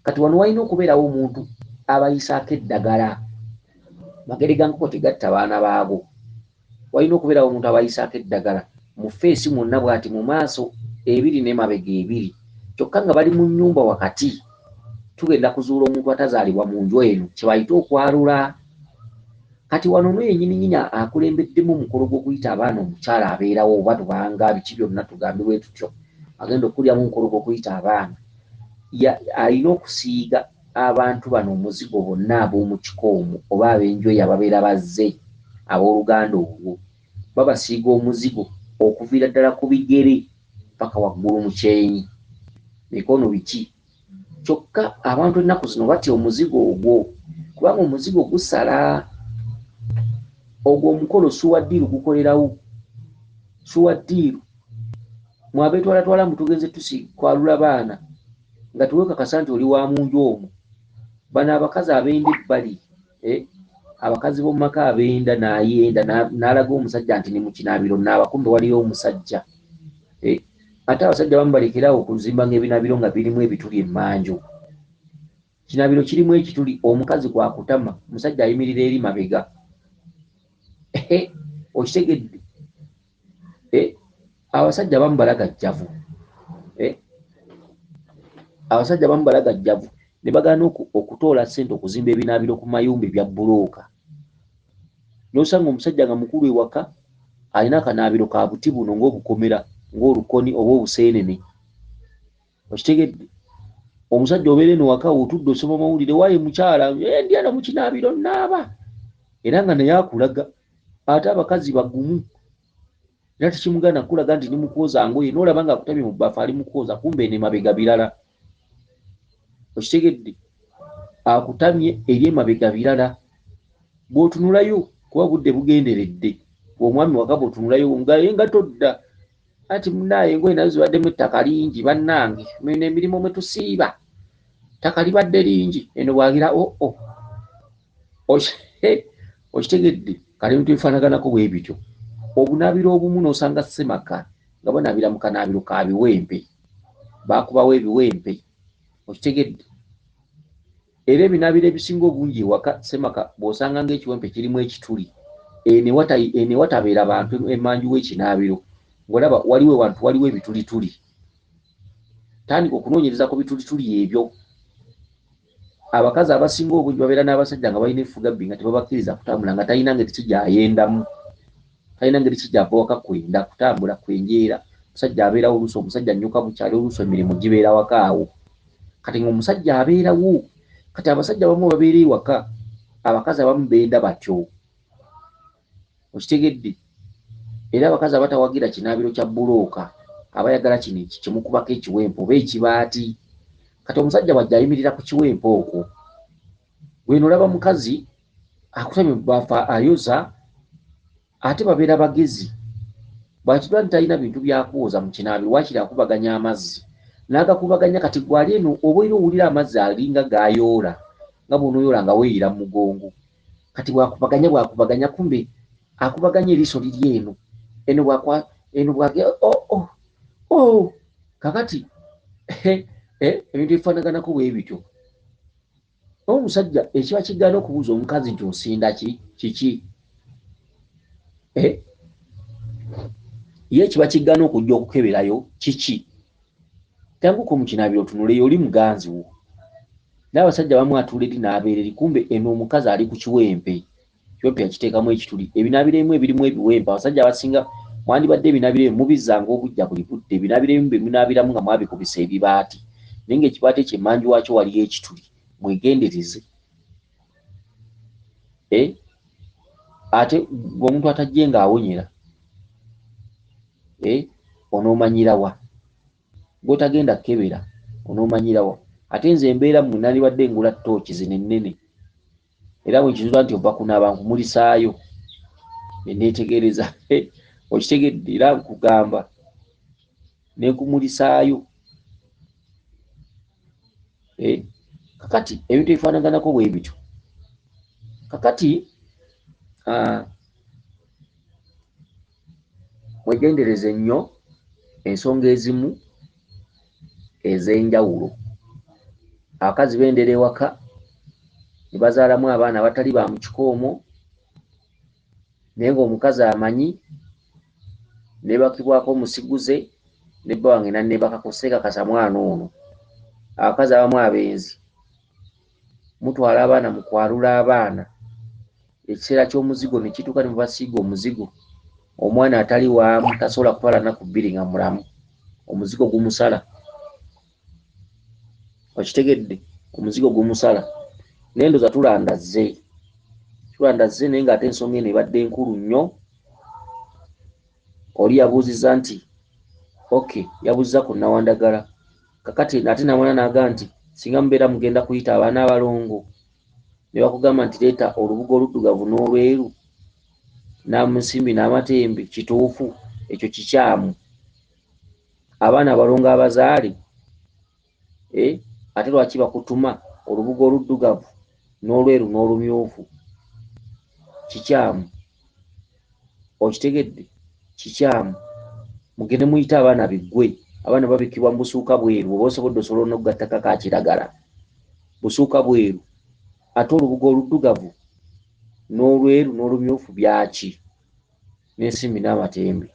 kati wano walina okubeerawo omuntu abayisaako eddagala magere ga nkoko tegatta baana baago walina okubeerawo omuntu abayisaako eddagala mu feesi mwonna bw'ati mu maaso ebiri n'emabega ebiri kyokka nga bali mu nnyumba wakati tugenda kuzuula omuntu atazaalibwa mu nju eno kye bayita okwalula kati wano n'oyennyini akulembeddemu omukolo gw'okuyita abaana omukyala abeerawo oba tubanga biki byonna tugambe bwe tutyo agenda okulyamu omukolo gw'okuyita abaana alina okusiiga abantu bano omuzigo bonna ab'omu kiko omwo oba ab'enju eyo ababeera bazze abooluganda olwo babasiiga omuzigo okuviira ddala ku bigere paka waggulu mu kyenyi mikono biki kyokka abantu ennaku zino batya omuzigo ogwo kubanga omuzigo gusala ogwo omukolo suwaddiiru gukolerawo suwaddiiru mwabeetwalatwala mutugenze kwalula baana nga tuwekakasa nti oli wa mu nju omwo bano abakazi abenda ebbali abakazi b'omu maka abenda n'ayenda n'alaga omusajja nti ni mu kinaabiro naabakumbe waliyo omusajja ate abasajja bamu balekerawo okuzimbanga ebinaabiro nga birimu ebituli emmanju kinaabiro kirimu ekituli omukazi gwakutama omusajja ayimirira eri mabega okitegedde abasajja bamu balagajjavu abasajja bamu balagajjavu ne bagaana okutoola ssente okuzimba ebinaabiro ku mayumba ebya bbulooka n'osanga omusajja nga mukulu ewaka alina akanaabiro ka buti buno ng'obukomera ng'olukoni oba obuseenene okitegedde omusajja obeera eno waka otudde osoma mawulire waaye mukyala ndi ano mu kinaabiro naaba era nga naye akulaga ate abakazi bagumu era tekimugaana kulaga nti ni mukwoza ngoye n'olaba nga akutamye mu bbaafu ali mukwoza kumbe ene mabega birala okitegedde akutamye eri emabega birala bw'otunulayo kuba budde bugenderedde omwami waka bw'otunulayo nga todda ati munaaye engoye nazo zibaddemu ettaka lingi bannange mene emirimu mwe tusiiba ttaka libadde lingi eno bwagira okitegedde kale bintu bifaanaganako bwe bityo obunaabiro obumu n'osanga ssemaka nga banaabira mu kanaabiro ka biwempe baakubawo ebiwempe okitegedde era ebinaabiro ebisinga obungi ewaka ssemaka bw'osanga ng'ekiwempe kirimu ekituli ene watabeera bantu emmanju w'ekinaabiro ng'olaba waliwo wantu waliwo ebitulituli tandika okunoonyereza ku bitulituli ebyo abakazi abasinga obungi babeera n'abasajja nga balina effugabbi nga tebabakkiriza kutambula nga talina ngeri ki gy'ayendamu talina ngeri ki gy'ava waka kwenda kutambula kwenjeera omusajja abeerawo oluusi omusajja annyuka bukyali oluusi emirimu gibeera waka awo kati ng'omusajja abeerawo kati abasajja abamu babeera ewaka abakazi abamu benda batyo okitegedde era abakazi abatawagira kinaabiro kya bbulooka abayagala kino kimukubako ekiwempe oba ekibaati kati omusajja bwajja ayimirira ku kiwempe okwo weno olaba mukazi akutamye mu bbaafu ayoza ate babeera bagezi bwakidwa nti talina bintu byakwoza mu kinaabiro waakiri akubaganya amazzi n'agakubaganya kati gwali eno obaire owulira amazzi alinga gayoola nga bw'onooyoola nga weeyira mu mugongo kati bwakubaganya kumbe akubaganya eriiso liri eno eno bwage kakati ebintu ebifaanaganako bwe bityo. Omusajja ekiba kigaana okubuuza omukazi nti osinda kiki ye kiba kigaana okujja okukeberayo kiki. Tanguka mu kinaabiro otunuleyo oli muganzi wo. N'abasajja bamu atuula eri n'abeera eri, kumbe eno omukazi ali ku kiwempe. Kiwempe yakiteekamu ekituli. Ebinaabiro ebimu ebirimu ebiwempe, abasajja abasinga mwandibadde ebinaabiro ebyo mubizzanga obujja buli budde. Ebinaabiro ebimu bye munaabiramu nga mwabikubisa ebibaati, naye ng'ekibaati ekyo emmanju waakyo waliyo ekituli. Mwegendereze. Ate omuntu atajje ng'awonyera onoomanyirawa? Gw'otagenda kkebera onoomanyirawa? Ate nze mbeera mmwe nandibadde ngula ttooki zino ennene, era bwe nkizuula nti ova kunaaba nkumulisaayo ne neetegereza. Okitegedde? Era nkugamba ne nkumulisaayo. Kakati ebintu ebifaanaganako bwe bityo. Kakati mwegendereze nnyo ensonga ezimu ez'enjawulo. Abakazi bendera ewaka ne bazaalamu abaana abatali ba mu kikoomo, naye ng'omukazi amanyi, nebakibwako omusiguze, ne bba wange nanneebaka kuseekakasa mwana ono. Abakazi abamu abenzi mutwala abaana mu kwalula abaana, ekiseera ky'omuzigo ne kituuka ne mubasiiga omuzigo, omwana atali waamu tasobola kutwala nnaku bbiri nga mulamu, omuzigo gumusala. Okitegedde? Omuzigo gumusala. Naye ndoza tulandazze naye ng'ate ensonga eno ebadde nkulu nnyo. Oli yabuuzizza nti yabuuziza ku Nnawandagala. Kakati ate Nawanda n'agamba nti singa mubeera mugenda kuyita abaana abalongo ne bakugamba nti leeta olubugo oluddugavu n'olweru, namusimbi n'amatembe, kituufu? Ekyo kikyamu. Abaana abalongo abazaale ate lwaki bakutuma olubugo oluddugavu n'olweru n'olumyufu? Kikyamu. Okitegedde? Kikyamu. Mugende muyite abaana biggwe. Abaana babikibwa mu busuuka bweru, oba osobodde osobola n'okugattaka ka kiragala. Busuuka bweru. Ate olubugo oluddugavu n'olweru n'olumyufu byaki? N'ensimbi n'amatembe.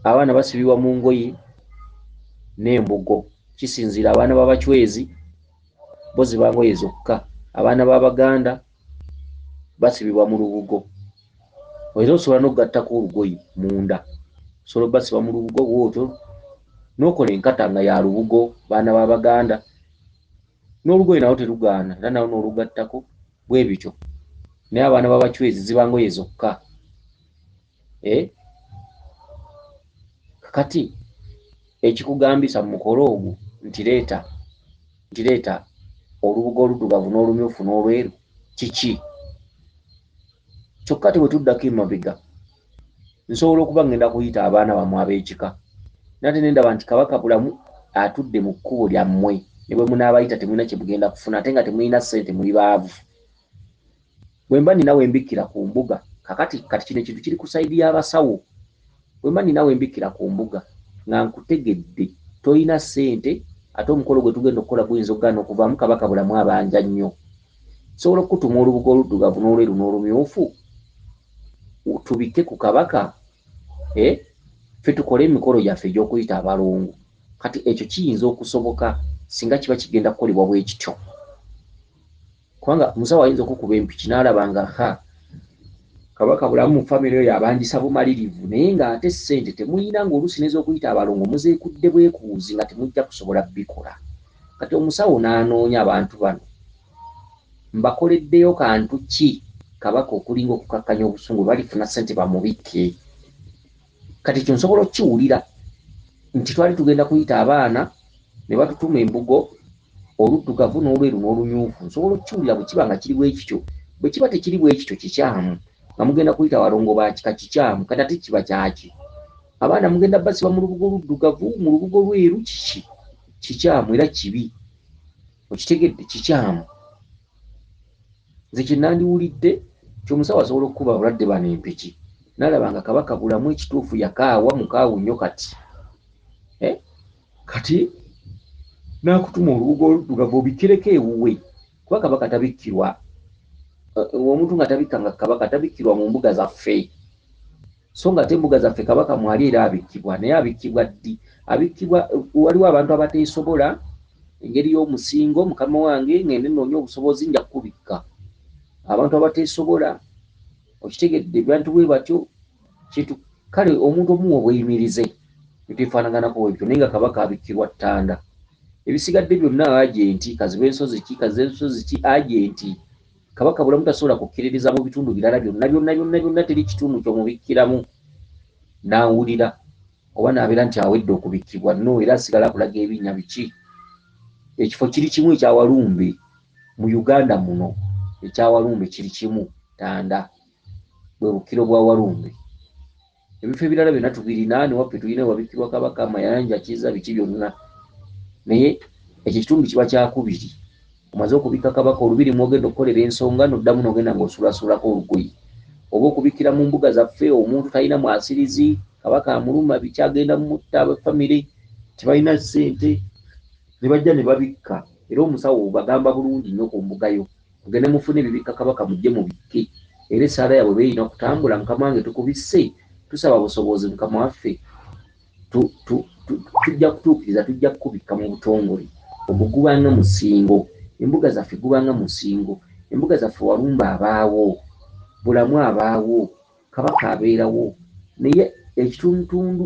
Abaana basibibwa mu ngoye n'embugo. Kisinziira abaana b'Abachwezi bo ziba ngoye zokka. Abaana b'Abaganda basibibwa mu lubugo. Era osobola n'okugattako olugoye munda. Osobola basiba mu lubugo bw'otyo n'okola enkata nga ya lubugo. Baana b'Abaganda n'olugoye nawo terugaana, era nawo n'olugattako bwe bityo. Naye abaana b'Abachwezi ziba ngoye zokka. Kakati ekikugambisa mu mukolo ogwo nti leeta olubugo oluddugavu n'olumyufu n'olweru kiki? Kyokka bwe tuddako emabega nsobola okuba ngenda kuyita abaana bamwe ab'ekika, nate nendaba nti Kabaka Bulamu atudde mu kkubo lyammwe, ne bwe munaabayita temulina kye mugenda kufuna, ate nga temulina ssente, muli baavu. Bwe mba nina we mbikkira ku mbuga, kati kino ekintu kiri ku sayidi y'abasawo. Bwe mba nina we mbikkira ku mbuga nga nkutegedde tolina ssente, ate omukolo gwe tugenda okukola guyinza okugaana okuvaamu Kabaka Bulamu abanja nnyo, sobola okutuma olubugo oluddugavu n'olweru n'olumyufu tubikke ku Kabaka, ffe tukole emikolo gyaffe egy'okuyita abalongo. Kati ekyo kiyinza okusoboka singa kiba kigenda kukolebwa bwe kityo. Kubanga omusawo ayinza okukuba empiki n'alaba nga Kabaka Bulamu mu famire oyo abanjisa bumalirivu, naye ng'ate ssente temuyina, ng'oluusi n'ez'okuyita abalongo muzeekudde bwekuuzi nga temujja kusobola bikola. Kati omusawo n'anoonya abantu bano, mbakoleddeyo kantu ki Kabaka okulinga okukakkanya obusungu balifuna ssente bamubikke. Kati ekyo nsobola okukiwulira nti twali tugenda kuyita abaana ne batutuma embugo oluddugavu n'olweru n'olumyufu. Nsobola okukiwulira bwe kiba nga kiri bwe kityo. Bwe kiba tekiri bwe kityo kikyamu, nga mugenda kuyita abalongo ba kika kikyamu. Kati ate kiba kyaki? Abaana mugenda basiba mu lubugo oluddugavu, mu lubugo lweru, kiki? Kikyamu era kibi. Okitegedde? Kikyamu. Nze kye nandiwulidde kyomusawo asobola okukuba abalwadde bano empiki n'alaba nga kabaka bulamu ekituufu yakaawa mukaawu nnyo kati n'akutuma olubugo oluddugavu obikkireko ewuwe kuba kabaka tabikkirwa omuntu nga tabikka nga kabaka tabikkirwa mu mbuga zaffe so nga ate embuga zaffe kabaka mwali era abikkibwa naye abikkibwa ddi abikkibwa waliwo abantu abateesobola engeri y'omusingo mukama wange ngende noonya obusobozi nja kubikka abantu abateesobola okitegedde bantu bwe batyo kintu kale omuntu omuwa obweyimirize bitefaanaganako bwebityo naye nga kabaka abikkirwa ttanda ebisigadde byonna agenti kaziba ensozi ki agenti kabaka bulamu tasobola kukkiririza mu bitundu birala byonna teri kitundu kyomubikkiramu n'awulira oba n'abeera nti awedde okubikkibwa no era asigala akulaga ebinnya biki ekifo kiri kimu ekyawalumbe mu uganda muno ekyawalumbe kiri kimu ttanda bwe bukkiro bwa walumbe ebifo ebirala byonna tubirina newaffe tulina wabikkirwa kabaka mayanja kiza biki byonna naye ekyo kitundu kiba kyakubiri omaze okubikka kabaka olubiri mwogenda okukolera ensonga noddamu nogenda ngaosuulasulako olugoyi oba okubikkira mu mbuga zaffe omuntu talina mwasirizi kabaka amuluma bikyagenda mutta abafamire tebalina ssente ne bajja ne babikka era omusawo bagamba bulungi nnyo ku mbugayo mugende mufune ebibikka kabaka mujje mubikke era essaala yabwe beerina kutambula mukama wange tukubisse tusaba busobozi mukama waffe tujja kutuukiriza tujja kukubikka mu butongole obwo gubanga musingo embuga zaffe gubanga musingo embuga zaffe walumba abaawo bulamu abaawo kabaka abeerawo naye ekitundu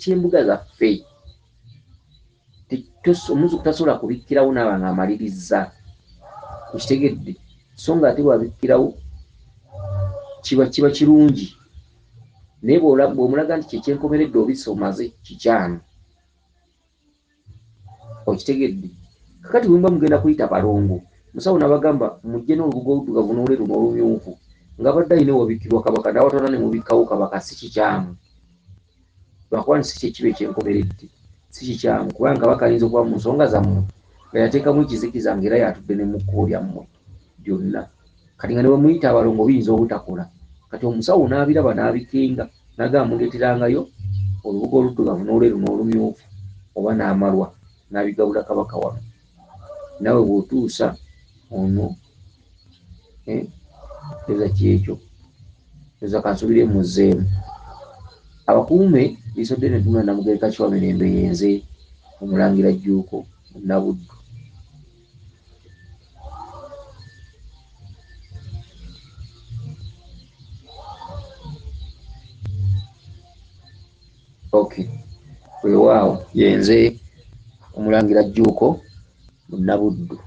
ky'embuga zaffe omuntu tasobola kubikkirawo naaba nga amaliriza okitegedde so nga ate bwabikkirawo kiba kirungi naye bw'omulaga nti kyekyenkomeredde obisa omaze kikyamu okitegedde kakati bwe muba mugenda kuyita balongo musawo n'abagamba mujje n'olubugo oluddugavu n'olweru n'olumyufu nga badde ayina wabikkirwa kabaka n'awatona ne mubikkawo kabaka si kikyamu lwakuba nti si kyekiba ekyenkomeredde si kikyamu kubanga kabaka ayinza okuba mu nsonga zammwe nga yateekamu ekizikiza ngaera yatudde ne mu kkubo lyammwe byonna kati nga ne bwemuyita abalongo biyinza obutakola kati omusawo n'abiraba n'abikenga nagamba muleeterangayo olubugo oluddugavu n'olweru n'olumyufu oba n'amalwa n'abigabula kabaka wano nawe bw'otuusa ono eza kyekyo eza kansubire muzzeemu abakuume liisodde ne dduna Namugereka Kiwamirembe yenze Omulangira Jjuuko Nabuddu. Okay. Weewaawo yenze Omulangira Jjuuko Nabuddu.